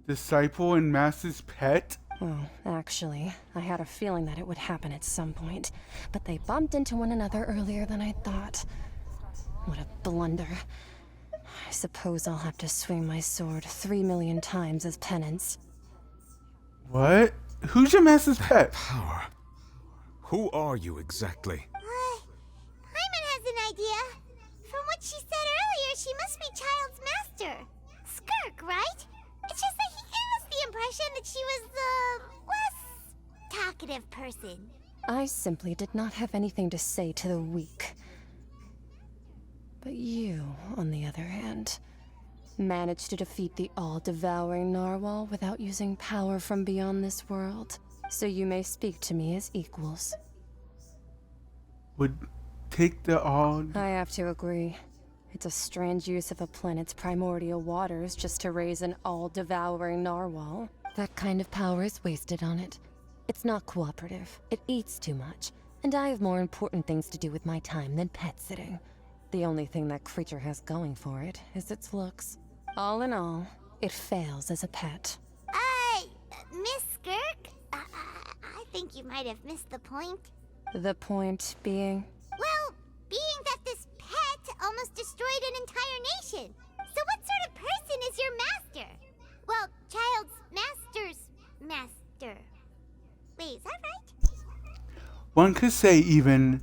Disciple and master's pet? Well, actually, I had a feeling that it would happen at some point, but they bumped into one another earlier than I thought. What a blunder. I suppose I'll have to swing my sword 3 million times as penance. What? Who's your master's pet? Power. Who are you exactly? Hyman has an idea. From what she said earlier, she must be Child's master. Skirk, right? It's just that he gave us the impression that she was the less talkative person. I simply did not have anything to say to the weak. But you, on the other hand, managed to defeat the all-devouring narwhal without using power from beyond this world. So you may speak to me as equals. Would take the all... I have to agree. It's a strange use of a planet's primordial waters just to raise an all-devouring narwhal. That kind of power is wasted on it. It's not cooperative. It eats too much. And I have more important things to do with my time than pet sitting. The only thing that creature has going for it is its looks. All in all, it fails as a pet. Miss Skirk? I think you might have missed the point. The point being? Well, being that this pet almost destroyed an entire nation. So what sort of person is your master? Well, Child's master's master. Wait, is that right? One could say even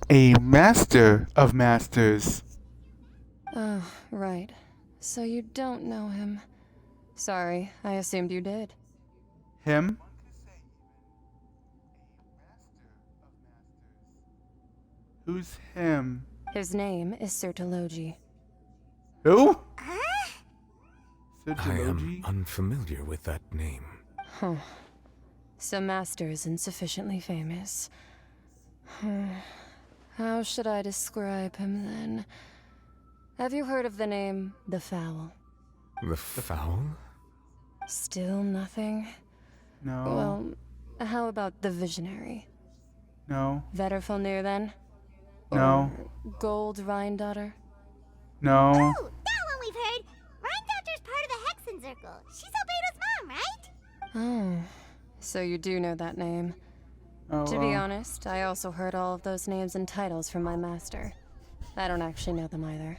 a master of masters. Oh, right. So you don't know him. Sorry, I assumed you did. Him? Who's him? His name is Sertologi. Who? I am unfamiliar with that name. Huh. So Master is insufficiently famous. How should I describe him then? Have you heard of the name The Fowl? The Fowl? Still nothing? No. Well, how about the Visionary? No. Vetterfulnir then? No. Or Gold Rhindaughter? No. Oh, that one we've heard. Rhindaughter's part of the Hexen Circle. She's Albedo's mom, right? Oh, so you do know that name. Oh, to be honest, I also heard all of those names and titles from my master. I don't actually know them either.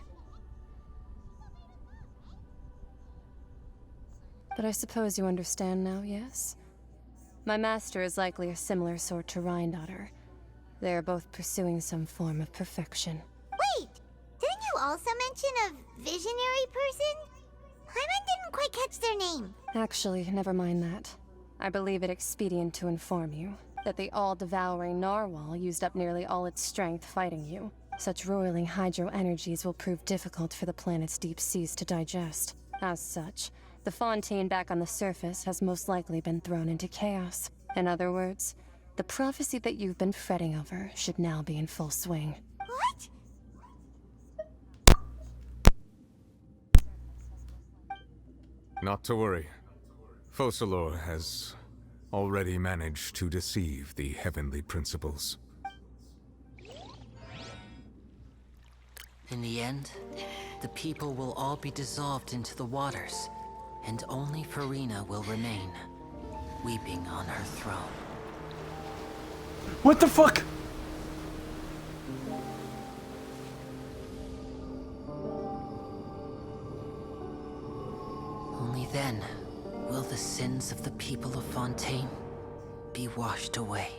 But I suppose you understand now, yes? My master is likely a similar sort to Rhindaughter. They are both pursuing some form of perfection. Wait, didn't you also mention a visionary person? Hyman didn't quite catch their name. Actually, never mind that. I believe it expedient to inform you that the all-devouring narwhal used up nearly all its strength fighting you. Such roiling hydro energies will prove difficult for the planet's deep seas to digest. As such, the fontaine back on the surface has most likely been thrown into chaos. In other words, the prophecy that you've been fretting over should now be in full swing. What? Not to worry. Focalor has already managed to deceive the heavenly principles. In the end, the people will all be dissolved into the waters, and only Farina will remain, weeping on her throne. What the fuck? Only then will the sins of the people of Fontaine be washed away.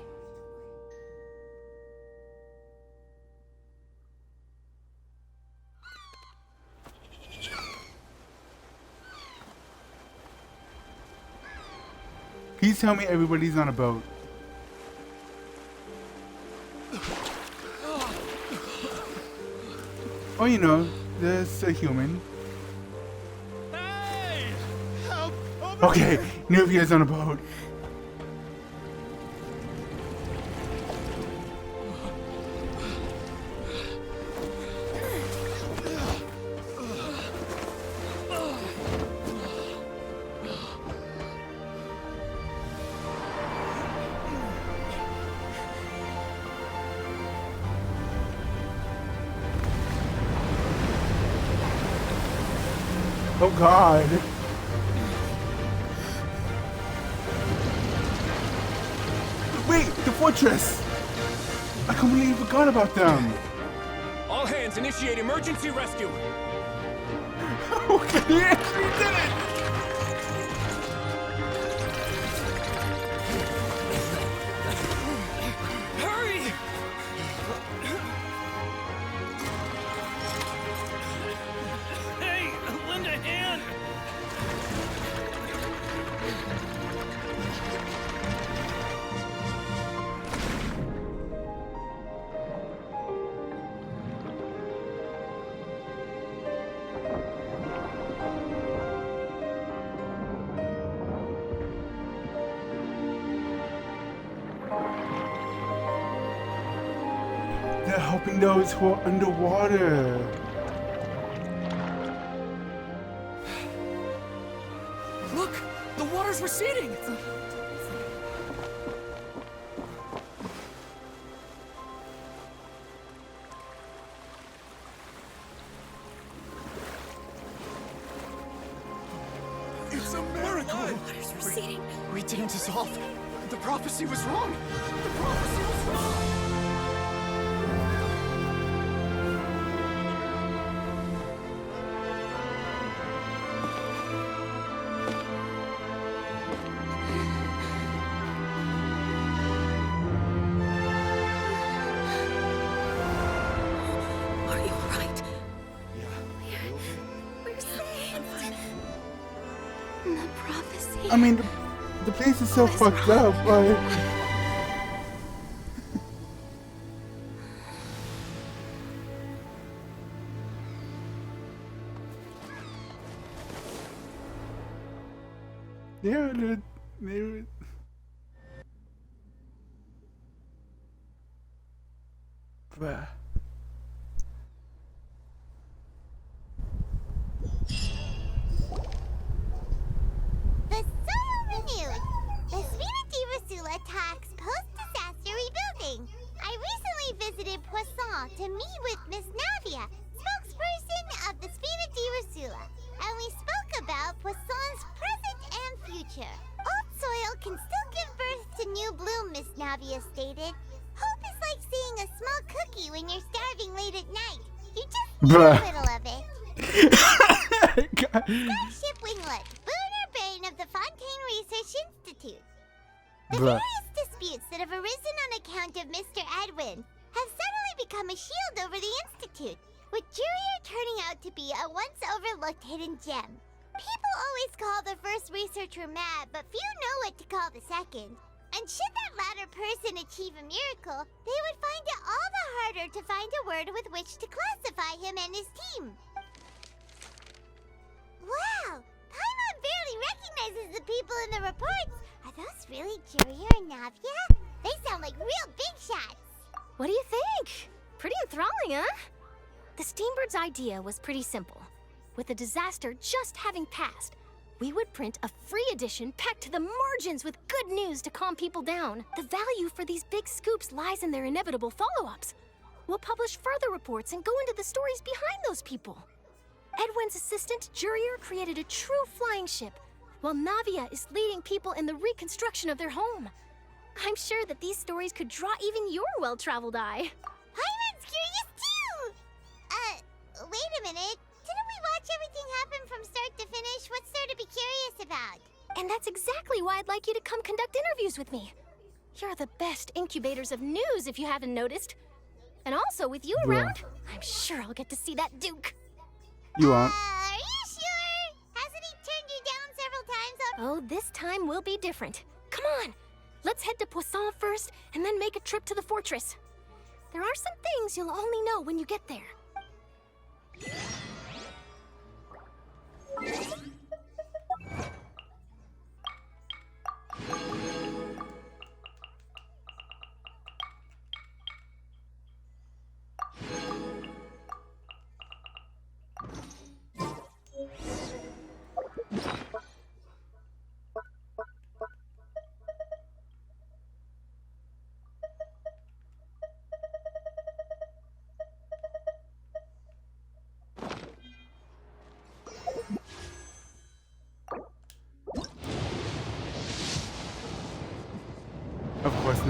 Please tell me everybody's on a boat. Oh, you know, there's a human. Hey! Help! Okay, Nuvia's on a boat. Oh God. Wait, the fortress! I completely forgot about them. All hands, initiate emergency rescue. Okay, he actually did it! Hurry! Hey, lend a hand! They're helping those who are underwater. Look! The water's receding! It's a miracle! Water's receding. We didn't dissolve. The prophecy was wrong. The prophecy was wrong. Are you alright? We're saved. The prophecy. I mean, the place is so fucked up, but... Yeah, they're... Bruh. The solo renewed. The Spina di Rasula talks post-disaster rebuilding. I recently visited Poisson to meet with Miss Navia, spokesperson of the Spina di Rasula, and we spoke about Poisson's present and future. Old soil can still give birth to new bloom, Miss Navia stated. Hope is like seeing a small cookie when you're starving late at night. You just need a little of it. Starship Winglet, Booner Brain of the Fontaine Research Institute. The various disputes that have arisen on account of Mr. Edwin have suddenly become a shield over the Institute, with Jurier turning out to be a once overlooked hidden gem. People always call the first researcher mad, but few know what to call the second. And should that latter person achieve a miracle, they would find it all the harder to find a word with which to classify him and his team. Wow! Paimon barely recognizes the people in the reports. Are those really Jurier and Navia? They sound like real big shots. What do you think? Pretty enthralling, huh? The Steambird's idea was pretty simple. With the disaster just having passed, we would print a free edition packed to the margins with good news to calm people down. The value for these big scoops lies in their inevitable follow-ups. We'll publish further reports and go into the stories behind those people. Edwin's assistant, Jurier, created a true flying ship, while Navia is leading people in the reconstruction of their home. I'm sure that these stories could draw even your well-traveled eye. Paimon's curious too! Wait a minute. Didn't we watch everything happen from start to finish? What's there to be curious about? And that's exactly why I'd like you to come conduct interviews with me. You're the best incubators of news, if you haven't noticed. And also, with you around, I'm sure I'll get to see that Duke. You won't. Are you sure? Hasn't he turned you down several times already? Oh, this time will be different. Come on, let's head to Poisson first, and then make a trip to the fortress. There are some things you'll only know when you get there.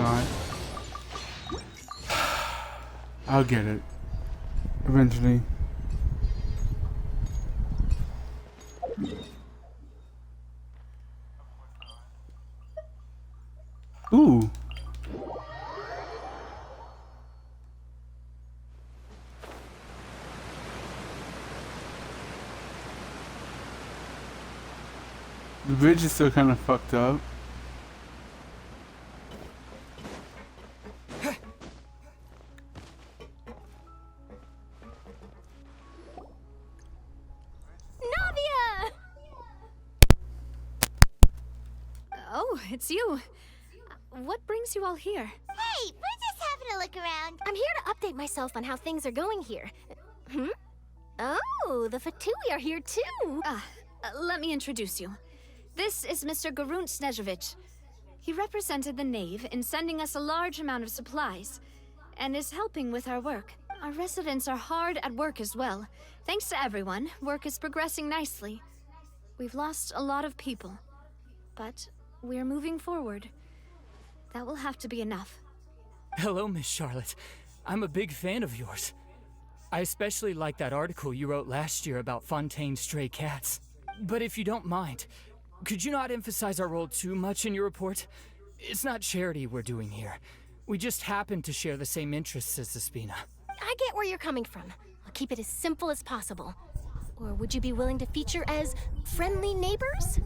not. I'll get it. Eventually. Ooh. The bridge is still kind of fucked up. Navia! Oh, it's you. What brings you all here? Hey, we're just having a look around. I'm here to update myself on how things are going here. Oh, the Fatui are here too. Let me introduce you. This is Mr. Garunt Snezhevich. He represented the Knave in sending us a large amount of supplies, and is helping with our work. Our residents are hard at work as well. Thanks to everyone, work is progressing nicely. We've lost a lot of people, but we're moving forward. That will have to be enough. Hello, Miss Charlotte. I'm a big fan of yours. I especially like that article you wrote last year about Fontaine's stray cats. But if you don't mind, could you not emphasize our role too much in your report? It's not charity we're doing here. We just happen to share the same interests as the Spina. I get where you're coming from. I'll keep it as simple as possible. Or would you be willing to feature as friendly neighbors?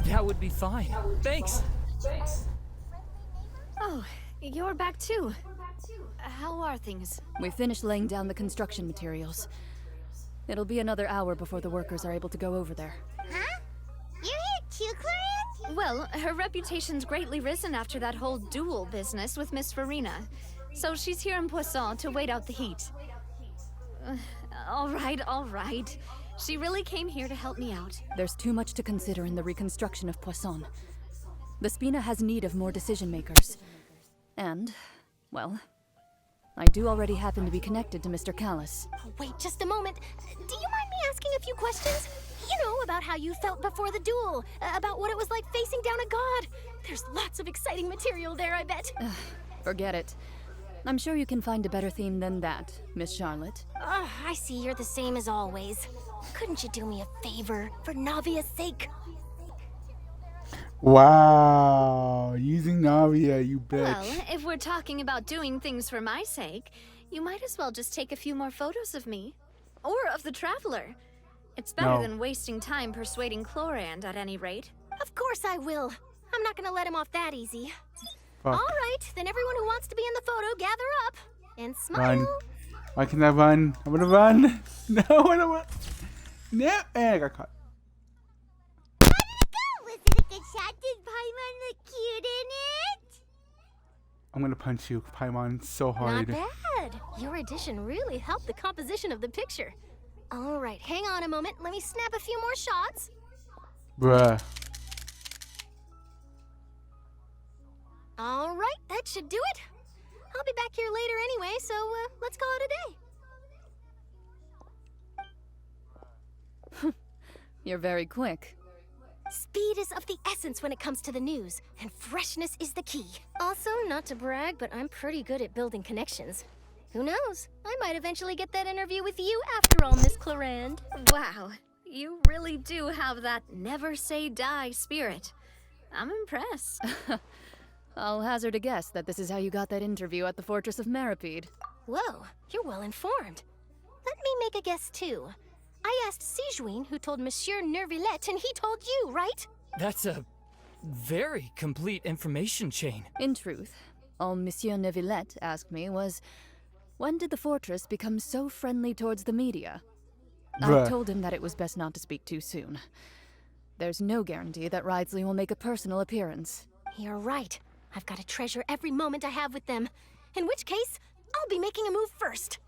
That would be fine. Thanks. Oh, you're back too. How are things? We finished laying down the construction materials. It'll be another hour before the workers are able to go over there. Huh? You're here too, Clarence? Well, her reputation's greatly risen after that whole duel business with Miss Farina. So she's here in Poisson to wait out the heat. All right. She really came here to help me out. There's too much to consider in the reconstruction of Poisson. The Spina has need of more decision makers. And, well, I do already happen to be connected to Mr. Callis. Oh, wait just a moment. Do you mind me asking a few questions? You know, about how you felt before the duel, about what it was like facing down a god. There's lots of exciting material there, I bet. Forget it. I'm sure you can find a better theme than that, Miss Charlotte. I see you're the same as always. Couldn't you do me a favor, for Navia's sake? Wow, using Navia, you bitch. Well, if we're talking about doing things for my sake, you might as well just take a few more photos of me. Or of the Traveler. It's better than wasting time persuading Chlorand at any rate. Of course I will. I'm not gonna let him off that easy. Fuck. All right, then everyone who wants to be in the photo, gather up. And smile. Run. Why can't I run? I wanna run. No, I wanna run. No, and I got caught. How did it go? Was it a good shot? Did Paimon look cute in it? I'm gonna punch you, Paimon, so hard. Not bad. Your addition really helped the composition of the picture. All right, hang on a moment. Let me snap a few more shots. Bruh. All right, that should do it. I'll be back here later anyway, so let's call it a day. You're very quick. Speed is of the essence when it comes to the news, and freshness is the key. Also, not to brag, but I'm pretty good at building connections. Who knows? I might eventually get that interview with you after all, Miss Chlorand. Wow, you really do have that never say die spirit. I'm impressed. I'll hazard a guess that this is how you got that interview at the Fortress of Meripede. Whoa, you're well informed. Let me make a guess too. I asked Sijuin, who told Monsieur Nervillette, and he told you, right? That's a very complete information chain. In truth, all Monsieur Neuvillette asked me was, when did the fortress become so friendly towards the media? I told him that it was best not to speak too soon. There's no guarantee that Ridesley will make a personal appearance. You're right. I've got to treasure every moment I have with them. In which case, I'll be making a move first.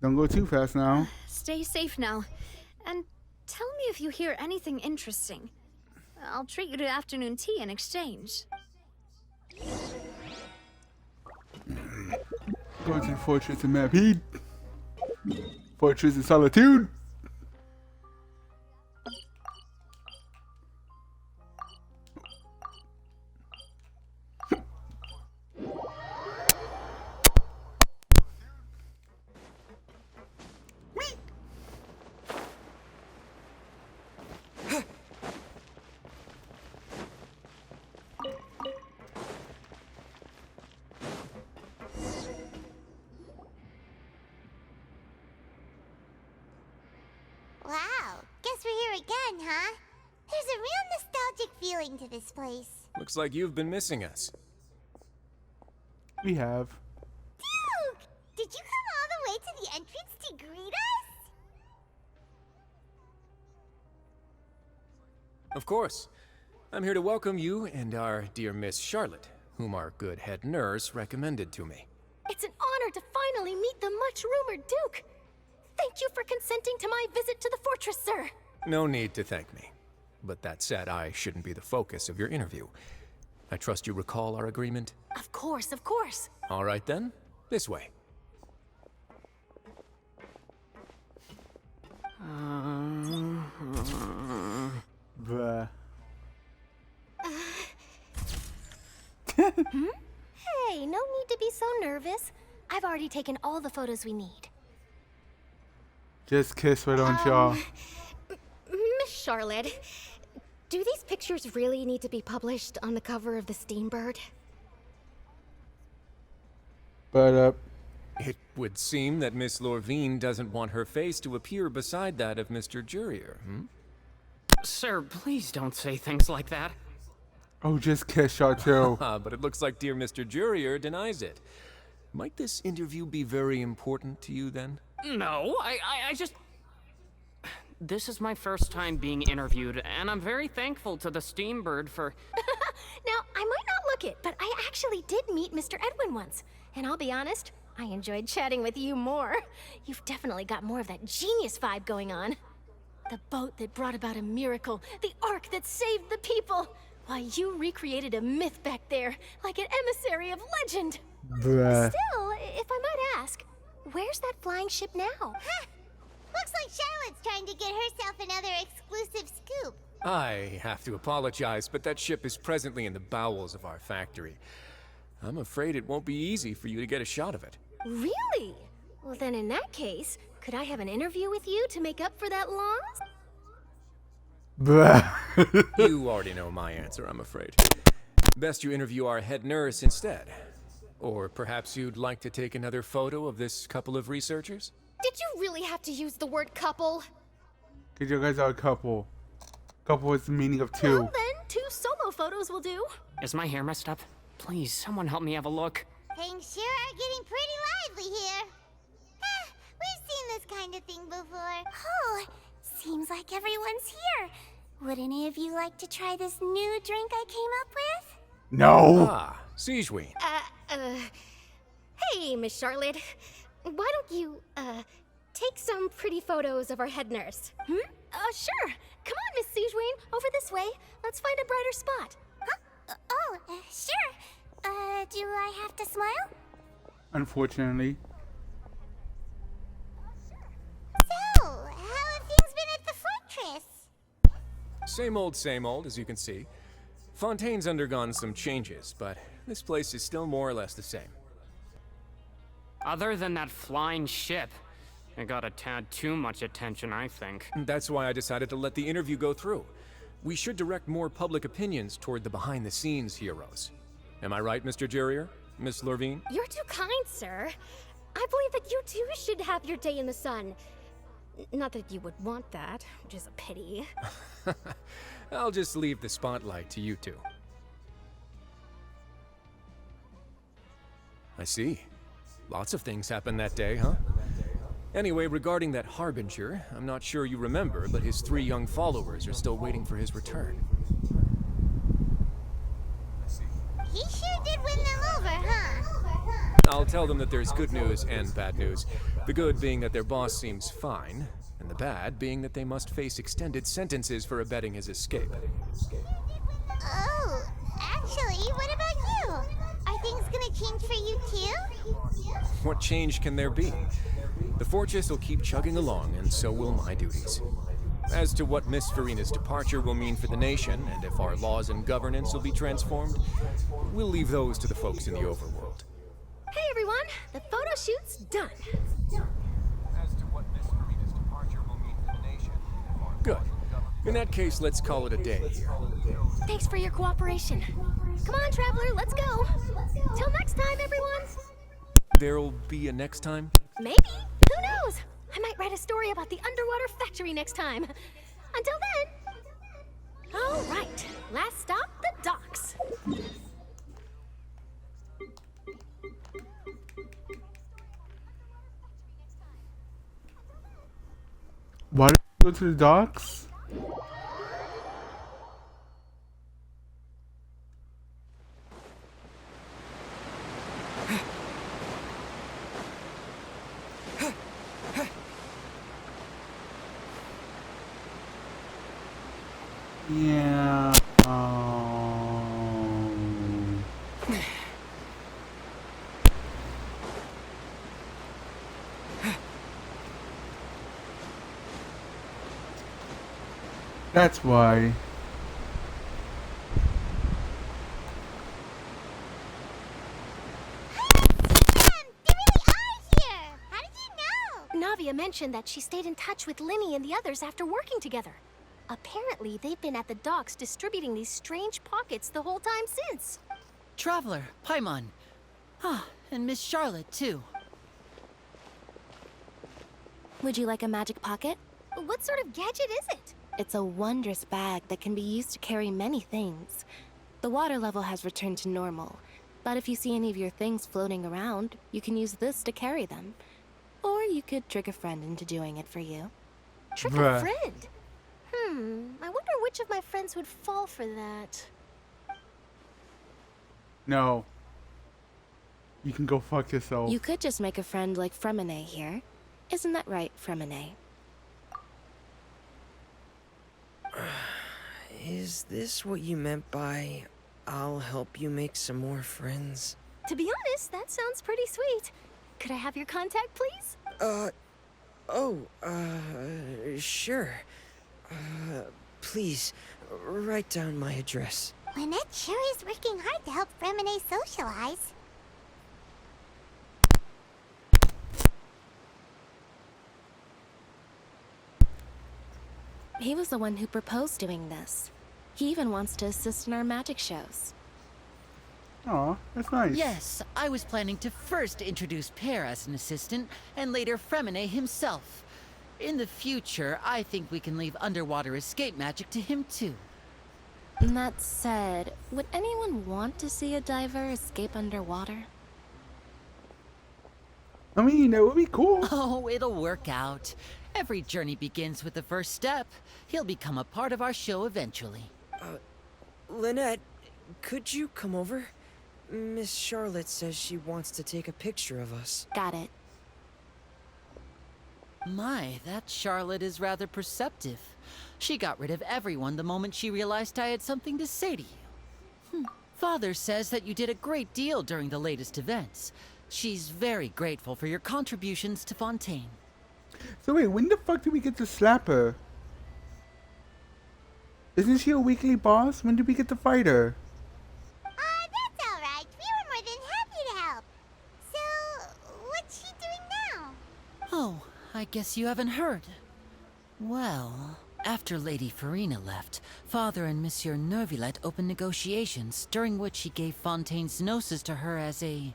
Don't go too fast now. Stay safe now. And tell me if you hear anything interesting. I'll treat you to afternoon tea in exchange. Go to the Fortress of Meripede. Fortress of Solitude. again, huh? There's a real nostalgic feeling to this place. Looks like you've been missing us. We have. Duke! Did you come all the way to the entrance to greet us? Of course. I'm here to welcome you and our dear Miss Charlotte, whom our good head nurse recommended to me. It's an honor to finally meet the much-rumored Duke. Thank you for consenting to my visit to the fortress, sir. No need to thank me. But that said, I shouldn't be the focus of your interview. I trust you recall our agreement? Of course, of course. All right then, this way. Bruh. Hey, no need to be so nervous. I've already taken all the photos we need. Just kiss, why don't y'all? Miss Charlotte, do these pictures really need to be published on the cover of the Steambird? But It would seem that Miss Lorvine doesn't want her face to appear beside that of Mr. Jurier, Sir, please don't say things like that. oh, just kiss y'all too. But it looks like dear Mr. Jurier denies it. Might this interview be very important to you then? No, I just... This is my first time being interviewed, and I'm very thankful to the Steambird for... Now, I might not look it, but I actually did meet Mr. Edwin once. And I'll be honest, I enjoyed chatting with you more. You've definitely got more of that genius vibe going on. The boat that brought about a miracle, the ark that saved the people. Why, you recreated a myth back there, like an emissary of legend. Bruh. Still, if I might ask, where's that flying ship now? Huh. Looks like Charlotte's trying to get herself another exclusive scoop. I have to apologize, but that ship is presently in the bowels of our factory. I'm afraid it won't be easy for you to get a shot of it. Really? Well, then in that case, could I have an interview with you to make up for that loss? Bruh. You already know my answer, I'm afraid. Best you interview our head nurse instead. Or perhaps you'd like to take another photo of this couple of researchers? Did you really have to use the word couple? Cause you guys are a couple. Couple is the meaning of two. Well then, 2 solo photos will do. Is my hair messed up? Please, someone help me have a look. Things sure are getting pretty lively here. We've seen this kind of thing before. Oh, seems like everyone's here. Would any of you like to try this new drink I came up with? No. Ah, Siegeween. Hey, Miss Charlotte. Why don't you, take some pretty photos of our head nurse? Sure. Come on, Miss Siegeween. Over this way. Let's find a brighter spot. Huh? Sure. Do I have to smile? Unfortunately. So, how have things been at the fortress? Same old, as you can see. Fontaine's undergone some changes, but this place is still more or less the same. Other than that flying ship, it got a tad too much attention, I think. That's why I decided to let the interview go through. We should direct more public opinions toward the behind-the-scenes heroes. Am I right, Mr. Jurier? Miss Lorvine? You're too kind, sir. I believe that you too should have your day in the sun. Not that you would want that, which is a pity. I'll just leave the spotlight to you two. I see. Lots of things happened that day, huh? Anyway, regarding that Harbinger, I'm not sure you remember, but his 3 young followers are still waiting for his return. He sure did win them over, huh? I'll tell them that there's good news and bad news. The good being that their boss seems fine, and the bad being that they must face extended sentences for abetting his escape. Oh, actually, what about you? Are things gonna change for you too? What change can there be? The fortress will keep chugging along, and so will my duties. As to what Miss Farina's departure will mean for the nation, and if our laws and governance will be transformed, we'll leave those to the folks in the overworld. Hey everyone, the photo shoot's done. As to what Miss Farina's departure will mean for the nation. Good. In that case, let's call it a day here. Thanks for your cooperation. Come on, Traveler, let's go. Till next time, everyone. There'll be a next time? Maybe. Who knows? I might write a story about the underwater factory next time. Until then. All right, last stop, the docks. Why did we go to the docks? Yeah. That's why. Navia mentioned that she stayed in touch with Linny and the others after working together. Apparently, they've been at the docks distributing these strange pockets the whole time since. Traveler, Paimon. Ah, and Miss Charlotte, too. Would you like a magic pocket? What sort of gadget is it? It's a wondrous bag that can be used to carry many things. The water level has returned to normal, but if you see any of your things floating around, you can use this to carry them. Or you could trick a friend into doing it for you. Trick a friend? I wonder which of my friends would fall for that. No. You can go fuck yourself. You could just make a friend like Fremine here. Isn't that right, Fremine? Is this what you meant by, I'll help you make some more friends? To be honest, that sounds pretty sweet. Could I have your contact, please? Sure. Please, write down my address. Lynette sure is working hard to help Fremine socialize. He was the one who proposed doing this. He even wants to assist in our magic shows. Aw, that's nice. Yes, I was planning to first introduce Pear as an assistant, and later Fremine himself. In the future, I think we can leave underwater escape magic to him too. That said, would anyone want to see a diver escape underwater? I mean, that would be cool. Oh, it'll work out. Every journey begins with the first step. He'll become a part of our show eventually. Lynette, could you come over? Miss Charlotte says she wants to take a picture of us. Got it. My, that Charlotte is rather perceptive. She got rid of everyone the moment she realized I had something to say to you. Father says that you did a great deal during the latest events. She's very grateful for your contributions to Fontaine. So wait, when the fuck did we get to slap her? Isn't she a weekly boss? When did we get to fight her? That's alright. We were more than happy to help. So, what's she doing now? Oh, I guess you haven't heard. Well, after Lady Farina left, Father and Monsieur Neuvillette opened negotiations, during which he gave Fontaine's gnosis to her as a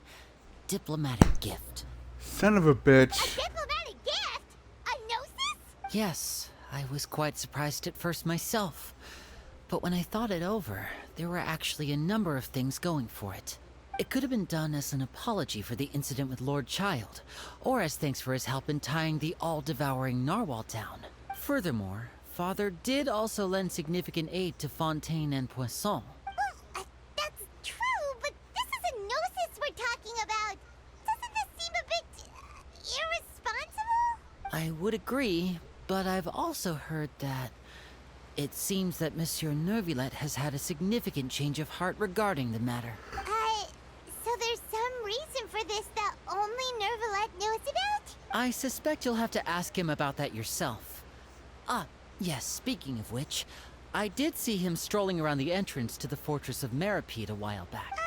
diplomatic gift. Son of a bitch. A diplomatic gift? A gnosis? Yes, I was quite surprised at first myself. But when I thought it over, there were actually a number of things going for it. It could have been done as an apology for the incident with Lord Child, or as thanks for his help in tying the all-devouring narwhal down. Furthermore, Father did also lend significant aid to Fontaine and Poisson. Well, that's true, but this is a gnosis we're talking about. Doesn't this seem a bit irresponsible? I would agree, but I've also heard that it seems that Monsieur Neuvillette has had a significant change of heart regarding the matter. So there's some reason for this that only Neuvillette knows about? I suspect you'll have to ask him about that yourself. Ah, yes, speaking of which, I did see him strolling around the entrance to the Fortress of Meripede a while back.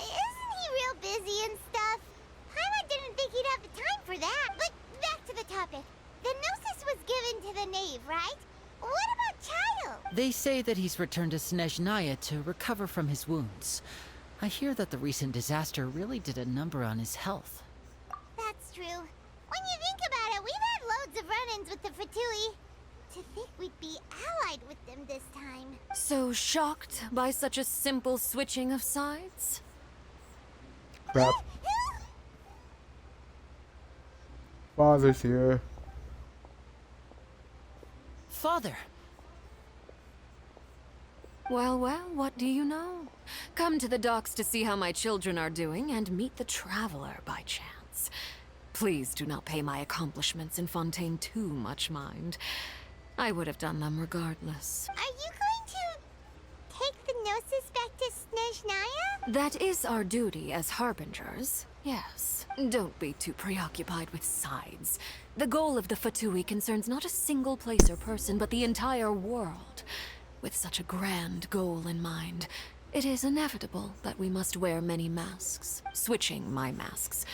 Isn't he real busy and stuff? Paimon didn't think he'd have the time for that. But back to the topic. The gnosis was given to the knave, right? What about Child? They say that he's returned to Snezhnaya to recover from his wounds. I hear that the recent disaster really did a number on his health. That's true. When you think about it, we've had loads of run-ins with the Fatui. To think we'd be allied with them this time. So shocked by such a simple switching of sides? Crap. Father's here. Father. Well, well, what do you know? Come to the docks to see how my children are doing and meet the Traveler by chance. Please do not pay my accomplishments in Fontaine too much mind. I would have done them regardless. Are you going to take the Gnosis back to Snezhnaya? That is our duty as Harbingers, yes. Don't be too preoccupied with sides. The goal of the Fatui concerns not a single place or person, but the entire world. With such a grand goal in mind, it is inevitable that we must wear many masks. Switching my masks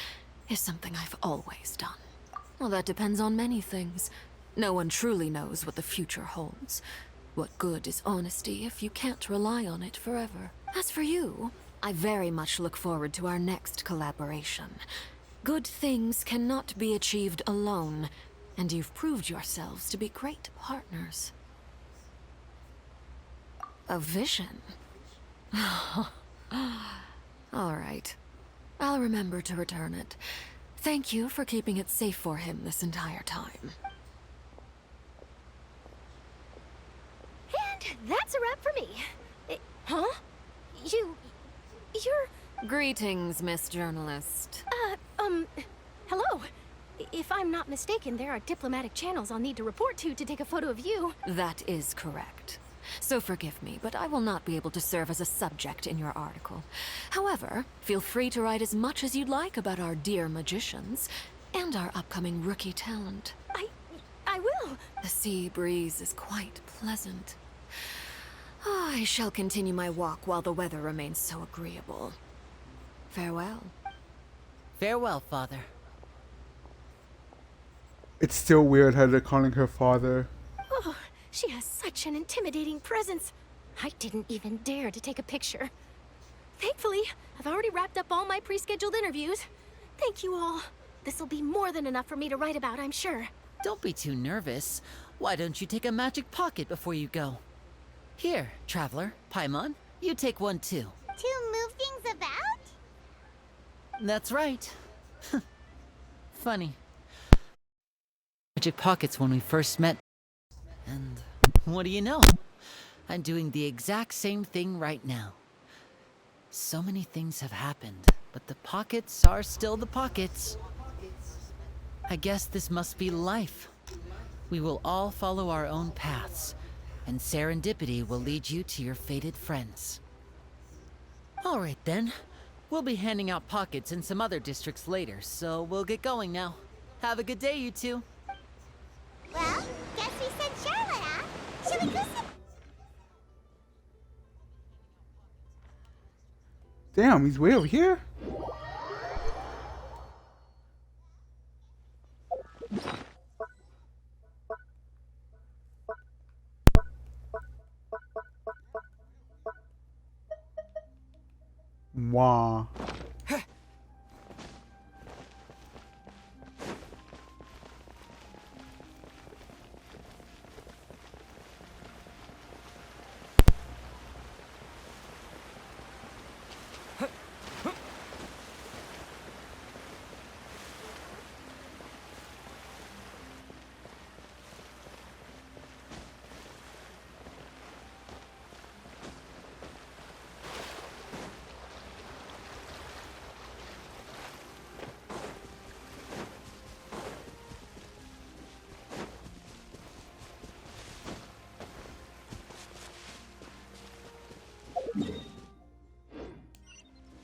is something I've always done. Well, that depends on many things. No one truly knows what the future holds. What good is honesty if you can't rely on it forever? As for you, I very much look forward to our next collaboration. Good things cannot be achieved alone, and you've proved yourselves to be great partners. A vision? All right. I'll remember to return it. Thank you for keeping it safe for him this entire time. And that's a wrap for me. Huh? You're... Greetings, Miss Journalist. Hello. If I'm not mistaken, there are diplomatic channels I'll need to report to take a photo of you. That is correct. So forgive me, but I will not be able to serve as a subject in your article. However, feel free to write as much as you'd like about our dear magicians and our upcoming rookie talent. I will. The sea breeze is quite pleasant. Oh, I shall continue my walk while the weather remains so agreeable. Farewell. Farewell, Father. It's still weird how they're calling her father. Oh, she has such an intimidating presence. I didn't even dare to take a picture. Thankfully, I've already wrapped up all my pre-scheduled interviews. Thank you all. This'll be more than enough for me to write about, I'm sure. Don't be too nervous. Why don't you take a magic pocket before you go? Here, Traveler, Paimon, you take one too. To move things about? That's right. Funny. Magic pockets when we first met. And what do you know? I'm doing the exact same thing right now. So many things have happened, but the pockets are still the pockets. I guess this must be life. We will all follow our own paths, and serendipity will lead you to your fated friends. All right then. We'll be handing out pockets in some other districts later, so we'll get going now. Have a good day, you two. Well, guess we sent Charlotte off. Shall we go see... Damn, he's way over here. Wow.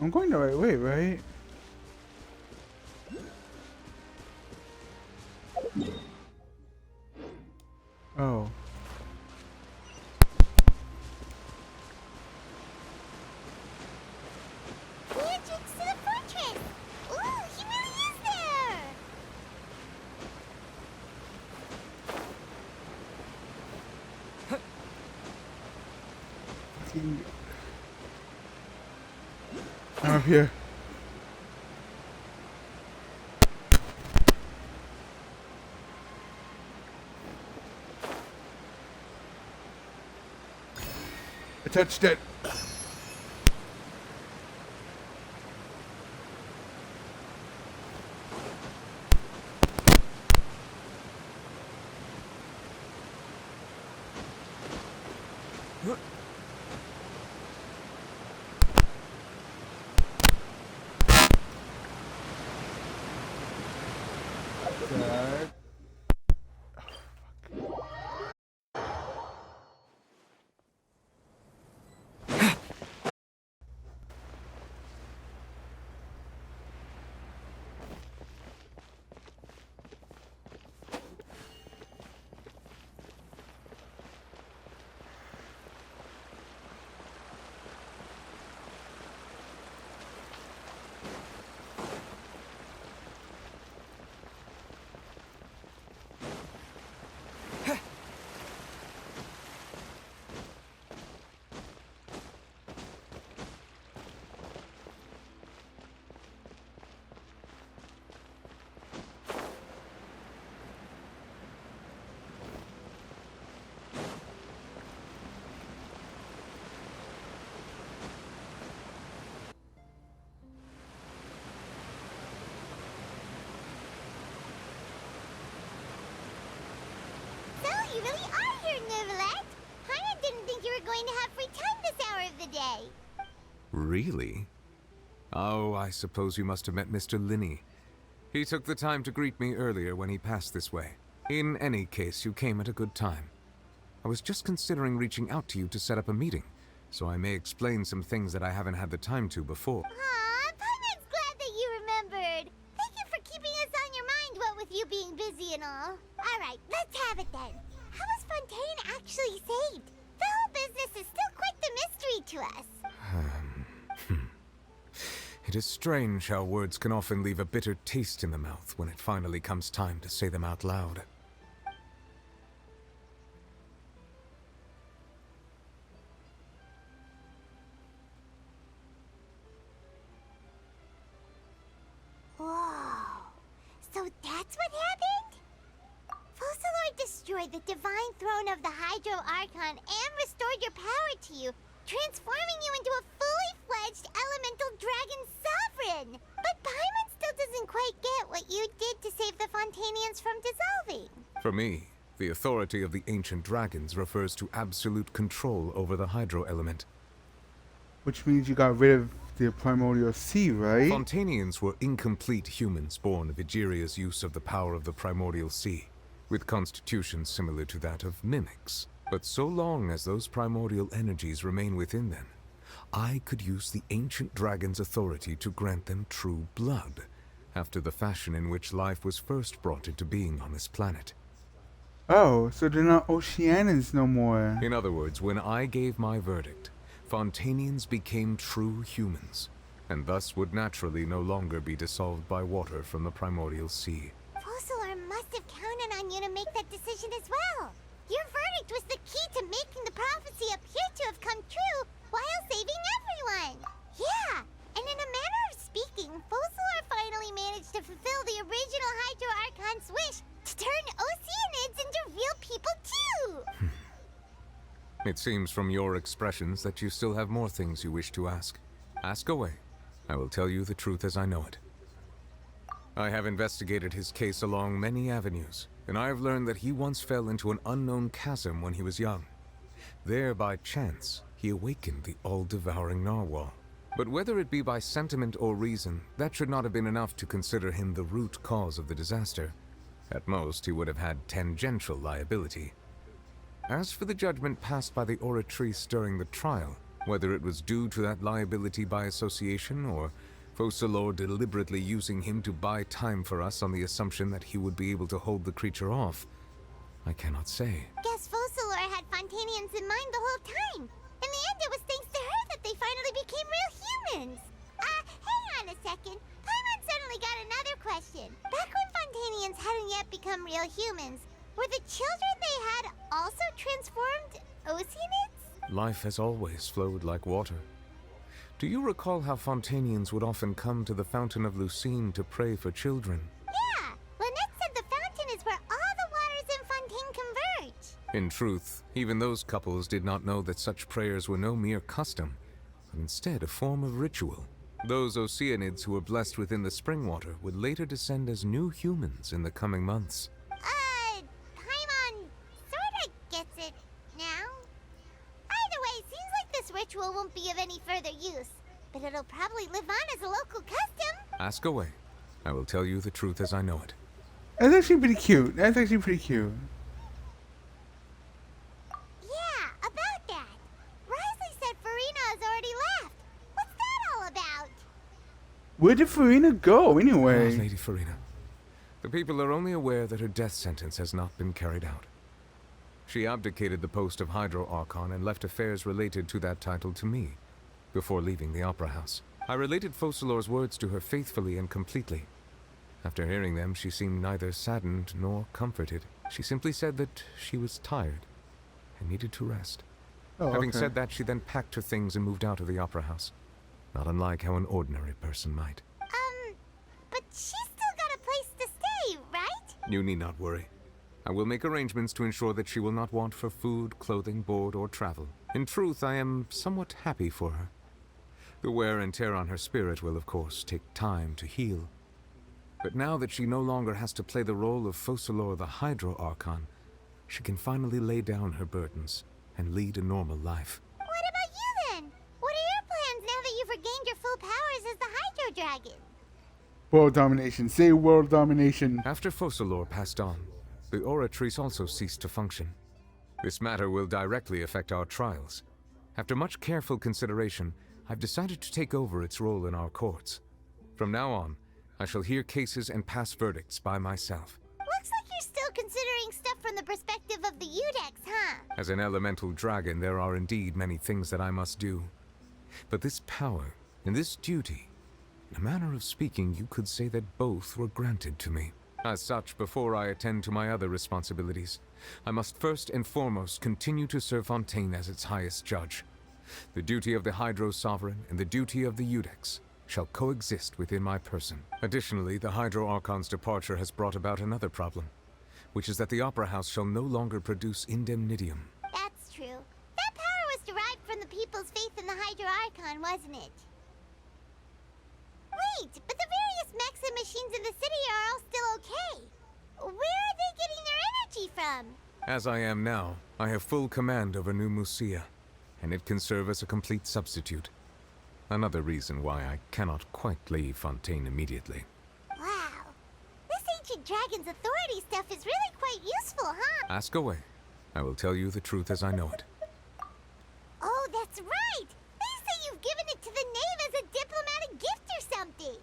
I'm going the right way, right? Oh. The entrance to the fortress! Ooh, he really is there! I'm up here. I touched it. Dad. So, you really are here, Neverland. Paimon didn't think you were going to have free time this hour of the day. Really? Oh, I suppose you must have met Mr. Linney. He took the time to greet me earlier when he passed this way. In any case, you came at a good time. I was just considering reaching out to you to set up a meeting, so I may explain some things that I haven't had the time to before. Aw, Paimon's glad that you remembered. Thank you for keeping us on your mind, what with you being busy and all. Alright, let's have it then. How was Fontaine actually saved? The whole business is still quite the mystery to us. It is strange how words can often leave a bitter taste in the mouth when it finally comes time to say them out loud. Whoa. So that's what happened? Focalord destroyed the divine throne of the Hydro Archon and restored your power to you, transforming you into a fully fledged elemental dragon sovereign. But Paimon still doesn't quite get what you did to save the Fontainians from dissolving. For me, the authority of the ancient dragons refers to absolute control over the hydro element. Which means you got rid of the primordial sea, right? Fontainians were incomplete humans born of Egeria's use of the power of the primordial sea, with constitutions similar to that of mimics. But so long as those primordial energies remain within them, I could use the ancient dragon's authority to grant them true blood, after the fashion in which life was first brought into being on this planet. Oh, so they're not Oceanians no more. In other words, when I gave my verdict, Fontainians became true humans, and thus would naturally no longer be dissolved by water from the primordial sea. Focalord must have counted on you to make that decision as well. Your verdict was the key to making the prophecy appear to have come true while saving everyone. Yeah, and in a manner of speaking, Focalord finally managed to fulfill the original Hydro Archon's wish to turn Oceanids into real people too. It seems from your expressions that you still have more things you wish to ask. Ask away. I will tell you the truth as I know it. I have investigated his case along many avenues, and I have learned that he once fell into an unknown chasm when he was young. There, by chance, he awakened the all-devouring narwhal. But whether it be by sentiment or reason, that should not have been enough to consider him the root cause of the disaster. At most, he would have had tangential liability. As for the judgment passed by the Oratrice during the trial, whether it was due to that liability by association or Focalord deliberately using him to buy time for us on the assumption that he would be able to hold the creature off, I cannot say. Guess Focalord had Fontainians in mind the whole time. In the end, it was thanks to her that they finally became real humans. Hang on a second. Paimon suddenly got another question. Back when Fontainians hadn't yet become real humans, were the children they had also transformed Oceanids? Life has always flowed like water. Do you recall how Fontainians would often come to the Fountain of Lucine to pray for children? Yeah! Lynette said the fountain is where all the waters in Fontaine converge. In truth, even those couples did not know that such prayers were no mere custom, but instead a form of ritual. Those Oceanids who were blessed within the spring water would later descend as new humans in the coming months. Paimon sorta gets it now. Either way, seems like this ritual won't be of any further use, but it'll probably live on as a local custom. Ask away. I will tell you the truth as I know it. That's actually pretty cute. That's actually pretty cute. Yeah, about that. Risley said Farina has already left. What's that all about? Where did Farina go, anyway? Lady Farina. The people are only aware that her death sentence has not been carried out. She abdicated the post of Hydro Archon and left affairs related to that title to me, before leaving the Opera House. I related Focalor's words to her faithfully and completely. After hearing them, she seemed neither saddened nor comforted. She simply said that she was tired and needed to rest. Having said that, she then packed her things and moved out of the Opera House, not unlike how an ordinary person might. But she's still got a place to stay, right? You need not worry. I will make arrangements to ensure that she will not want for food, clothing, board, or travel. In truth, I am somewhat happy for her. The wear and tear on her spirit will, of course, take time to heal. But now that she no longer has to play the role of Focalor the Hydro Archon, she can finally lay down her burdens and lead a normal life. What about you then? What are your plans now that you've regained your full powers as the Hydro Dragon? World domination. Say world domination. After Focalor passed on, the Oratrice also ceased to function. This matter will directly affect our trials. After much careful consideration, I've decided to take over its role in our courts. From now on, I shall hear cases and pass verdicts by myself. Looks like you're still considering stuff from the perspective of the Udex, huh? As an elemental dragon, there are indeed many things that I must do. But this power and this duty, in a manner of speaking, you could say that both were granted to me. As such, before I attend to my other responsibilities, I must first and foremost continue to serve Fontaine as its highest judge. The duty of the Hydro Sovereign and the duty of the Udex shall coexist within my person. Additionally, the Hydro Archon's departure has brought about another problem, which is that the Opera House shall no longer produce indemnitium. That's true. That power was derived from the people's faith in the Hydro Archon, wasn't it? Wait, but the various mechs and machines in the city are all still okay. Where are they getting their energy from? As I am now, I have full command over New Musia, and it can serve as a complete substitute. Another reason why I cannot quite leave Fontaine immediately. Wow. This ancient dragon's authority stuff is really quite useful, huh? Ask away. I will tell you the truth as I know it. Oh, that's right! They say you've given it to the knave as a diplomatic gift or something!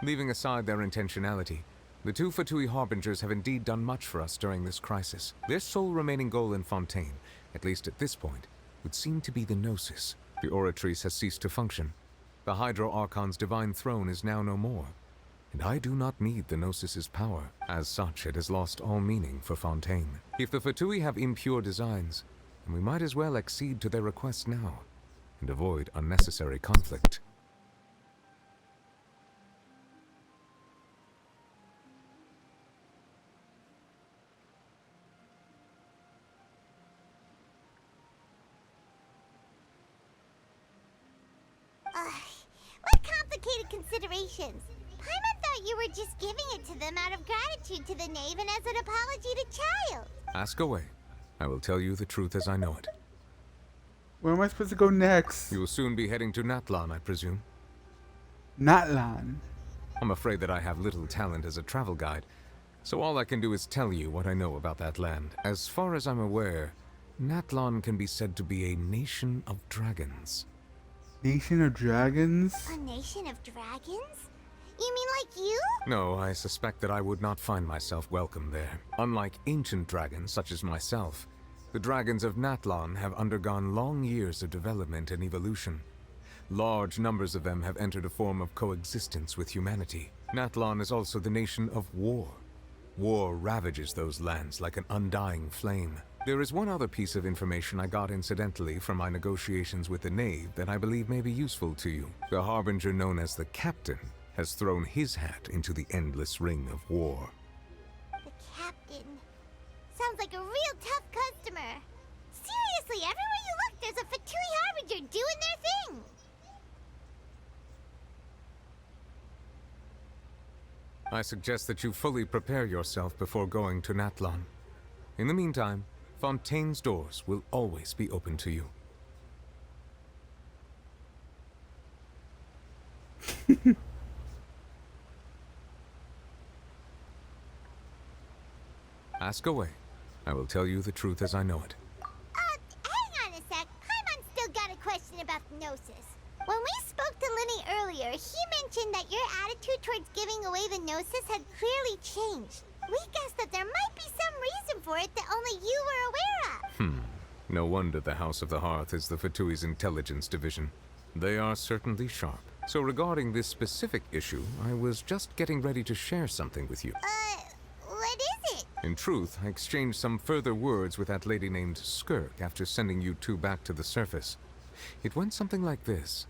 Leaving aside their intentionality, the two Fatui Harbingers have indeed done much for us during this crisis. Their sole remaining goal in Fontaine, at least at this point, would seem to be the Gnosis. The Oratrice has ceased to function. The Hydro Archon's divine throne is now no more, and I do not need the Gnosis's power. As such, it has lost all meaning for Fontaine. If the Fatui have impure designs, then we might as well accede to their request now, and avoid unnecessary conflict. What complicated considerations? Paimon thought you were just giving it to them out of gratitude to the knave and as an apology to Child. Ask away. I will tell you the truth as I know it. Where am I supposed to go next? You will soon be heading to Natlan, I presume. Natlan? I'm afraid that I have little talent as a travel guide, so all I can do is tell you what I know about that land. As far as I'm aware, Natlan can be said to be a nation of dragons. Nation of dragons? A nation of dragons? You mean like you? No, I suspect that I would not find myself welcome there. Unlike ancient dragons such as myself, the dragons of Natlan have undergone long years of development and evolution. Large numbers of them have entered a form of coexistence with humanity. Natlan is also the nation of war. War ravages those lands like an undying flame. There is one other piece of information I got incidentally from my negotiations with the knave that I believe may be useful to you. The harbinger known as the Captain has thrown his hat into the endless ring of war. The captain. Sounds sounds like a real tough customer. Seriously, everywhere you look, there's a Fatui Harbinger doing their thing. I suggest that you fully prepare yourself before going to Natlan. In the meantime, Fontaine's doors will always be open to you. Ask away. I will tell you the truth as I know it. Hang on a sec. Paimon's still got a question about the Gnosis. When we spoke to Lenny earlier, he mentioned that your attitude towards giving away the Gnosis had clearly changed. We guessed that there might be some reason for it that only you were aware of. No wonder the House of the Hearth is the Fatui's intelligence division. They are certainly sharp. So regarding this specific issue, I was just getting ready to share something with you. What is it? In truth, I exchanged some further words with that lady named Skirk after sending you two back to the surface. It went something like this.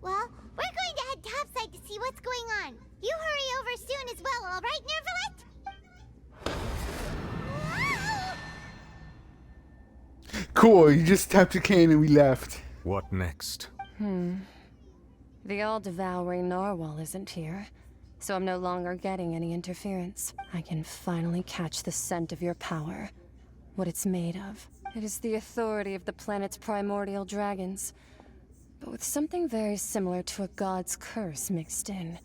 Well, we're going to head topside to see what's going on. You hurry over soon as well, all right, Nervalet? Cool, you just tapped a cane and we left. What next? The all-devouring narwhal isn't here, so I'm no longer getting any interference. I can finally catch the scent of your power, what it's made of. It is the authority of the planet's primordial dragons, but with something very similar to a god's curse mixed in.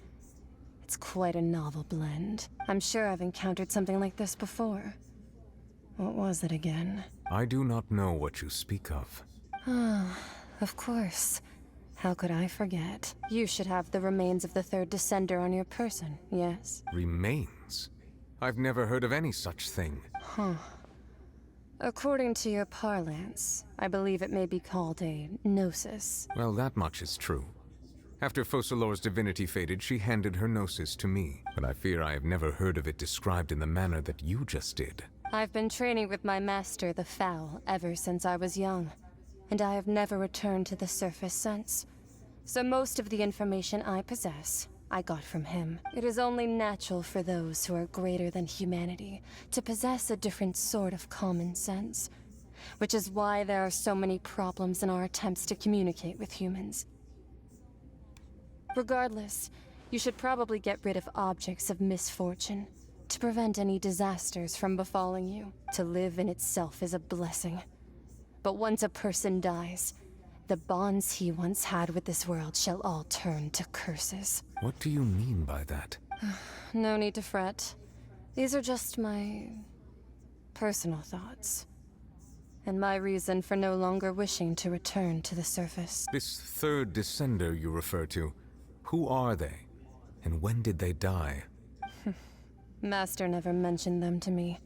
It's quite a novel blend. I'm sure I've encountered something like this before. What was it again? I do not know what you speak of. Ah, of course. How could I forget? You should have the remains of the third descender on your person, yes? Remains? I've never heard of any such thing. Huh. According to your parlance, I believe it may be called a gnosis. Well, that much is true. After Focalor's divinity faded, she handed her gnosis to me, but I fear I have never heard of it described in the manner that you just did. I've been training with my master, the Foul, ever since I was young, and I have never returned to the surface since. So most of the information I possess, I got from him. It is only natural for those who are greater than humanity to possess a different sort of common sense, which is why there are so many problems in our attempts to communicate with humans. Regardless, you should probably get rid of objects of misfortune to prevent any disasters from befalling you. To live in itself is a blessing. But once a person dies, the bonds he once had with this world shall all turn to curses. What do you mean by that? No need to fret. These are just my personal thoughts, and my reason for no longer wishing to return to the surface. This third descender you refer to, who are they? And when did they die? Master never mentioned them to me.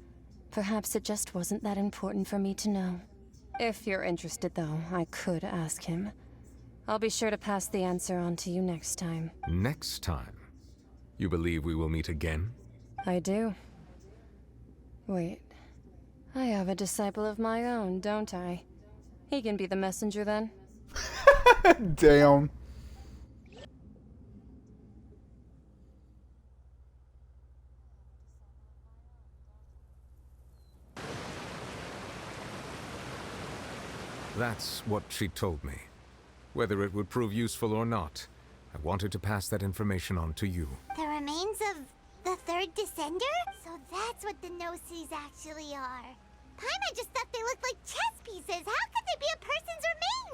Perhaps it just wasn't that important for me to know. If you're interested, though, I could ask him. I'll be sure to pass the answer on to you next time. Next time? You believe we will meet again? I do. Wait. I have a disciple of my own, don't I? He can be the messenger then. Damn. That's what she told me. Whether it would prove useful or not, I wanted to pass that information on to you. The remains of the third descender? So that's what the Gnosis actually are. Paimon just thought they looked like chess pieces. How could they be a person's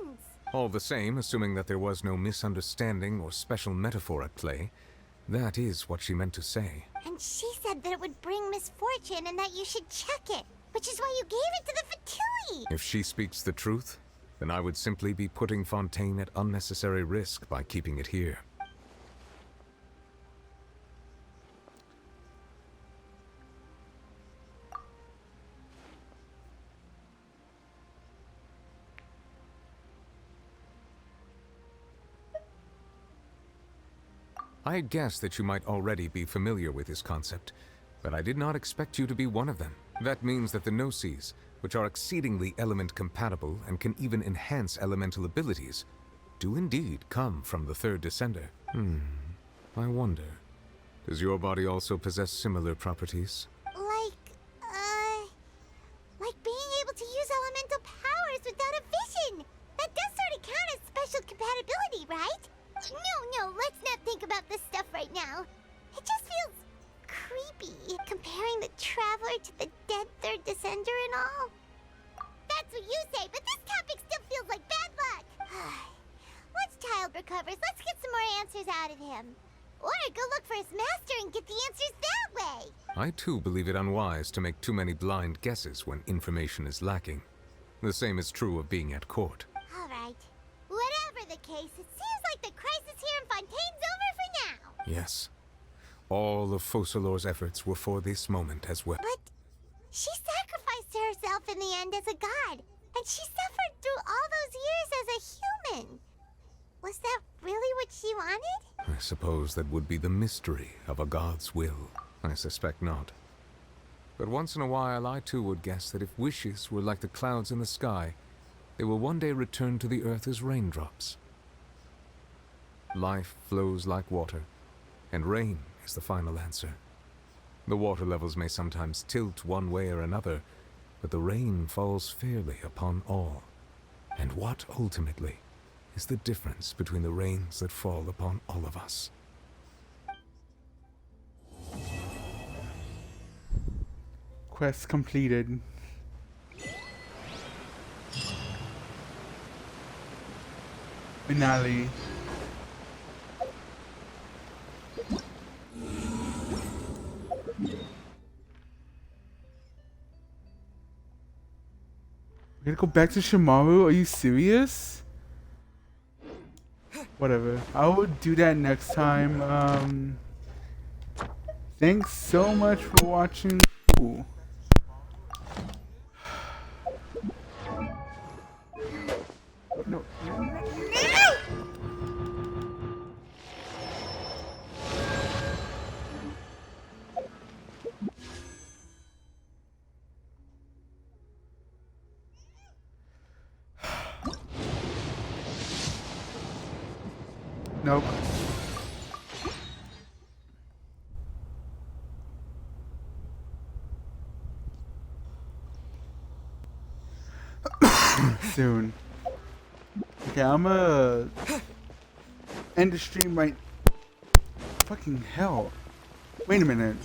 remains? All the same, assuming that there was no misunderstanding or special metaphor at play, that is what she meant to say. And she said that it would bring misfortune and that you should check it, which is why you gave it to the Fatui. If she speaks the truth, then I would simply be putting Fontaine at unnecessary risk by keeping it here. I had guessed that you might already be familiar with this concept, But I did not expect you to be one of them. That means that the Gnosis, which are exceedingly element compatible and can even enhance elemental abilities, do indeed come from the third descender. I wonder, does your body also possess similar properties? Like being able to use elemental powers without a vision. That does sort of count as special compatibility, right? No, let's not think about this stuff right now. It just feels creepy, comparing the Traveler to the dead third descender and all. That's what you say, but this topic still feels like bad luck. Once Child recovers, let's get some more answers out of him. Or go look for his master and get the answers that way. I too believe it unwise to make too many blind guesses when information is lacking. The same is true of being at court. All right. Whatever the case, it seems like the crisis here in Fontaine's over for now. Yes. All of Focalor's efforts were for this moment as well. But she sacrificed herself in the end as a god, and she suffered through all those years as a human. Was that really what she wanted? I suppose that would be the mystery of a god's will. I suspect not. But once in a while, I too would guess that if wishes were like the clouds in the sky, they will one day return to the earth as raindrops. Life flows like water, and rain is the final answer. The water levels may sometimes tilt one way or another, but the rain falls fairly upon all. And what, ultimately, is the difference between the rains that fall upon all of us? Quest completed. Finale. We're gonna go back to Shimaru? Are you serious? Whatever. I will do that next time. Thanks so much for watching. Ooh. No. Nope. Soon. Okay, I'm end the stream right. Fucking hell. Wait a minute.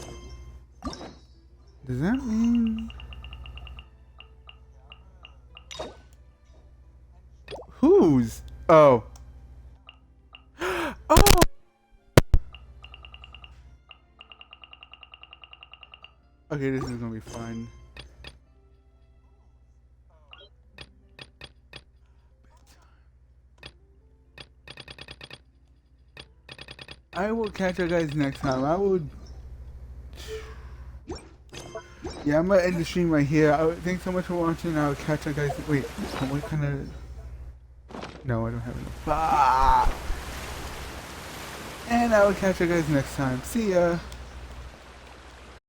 Does that mean whose? Oh. Oh. Okay, this is gonna be fun. I will catch you guys next time. Yeah, I'm gonna end the stream right here. Thanks so much for watching. I will catch you guys. Wait, what kind of? No, I don't have enough. And I will catch you guys next time. See ya.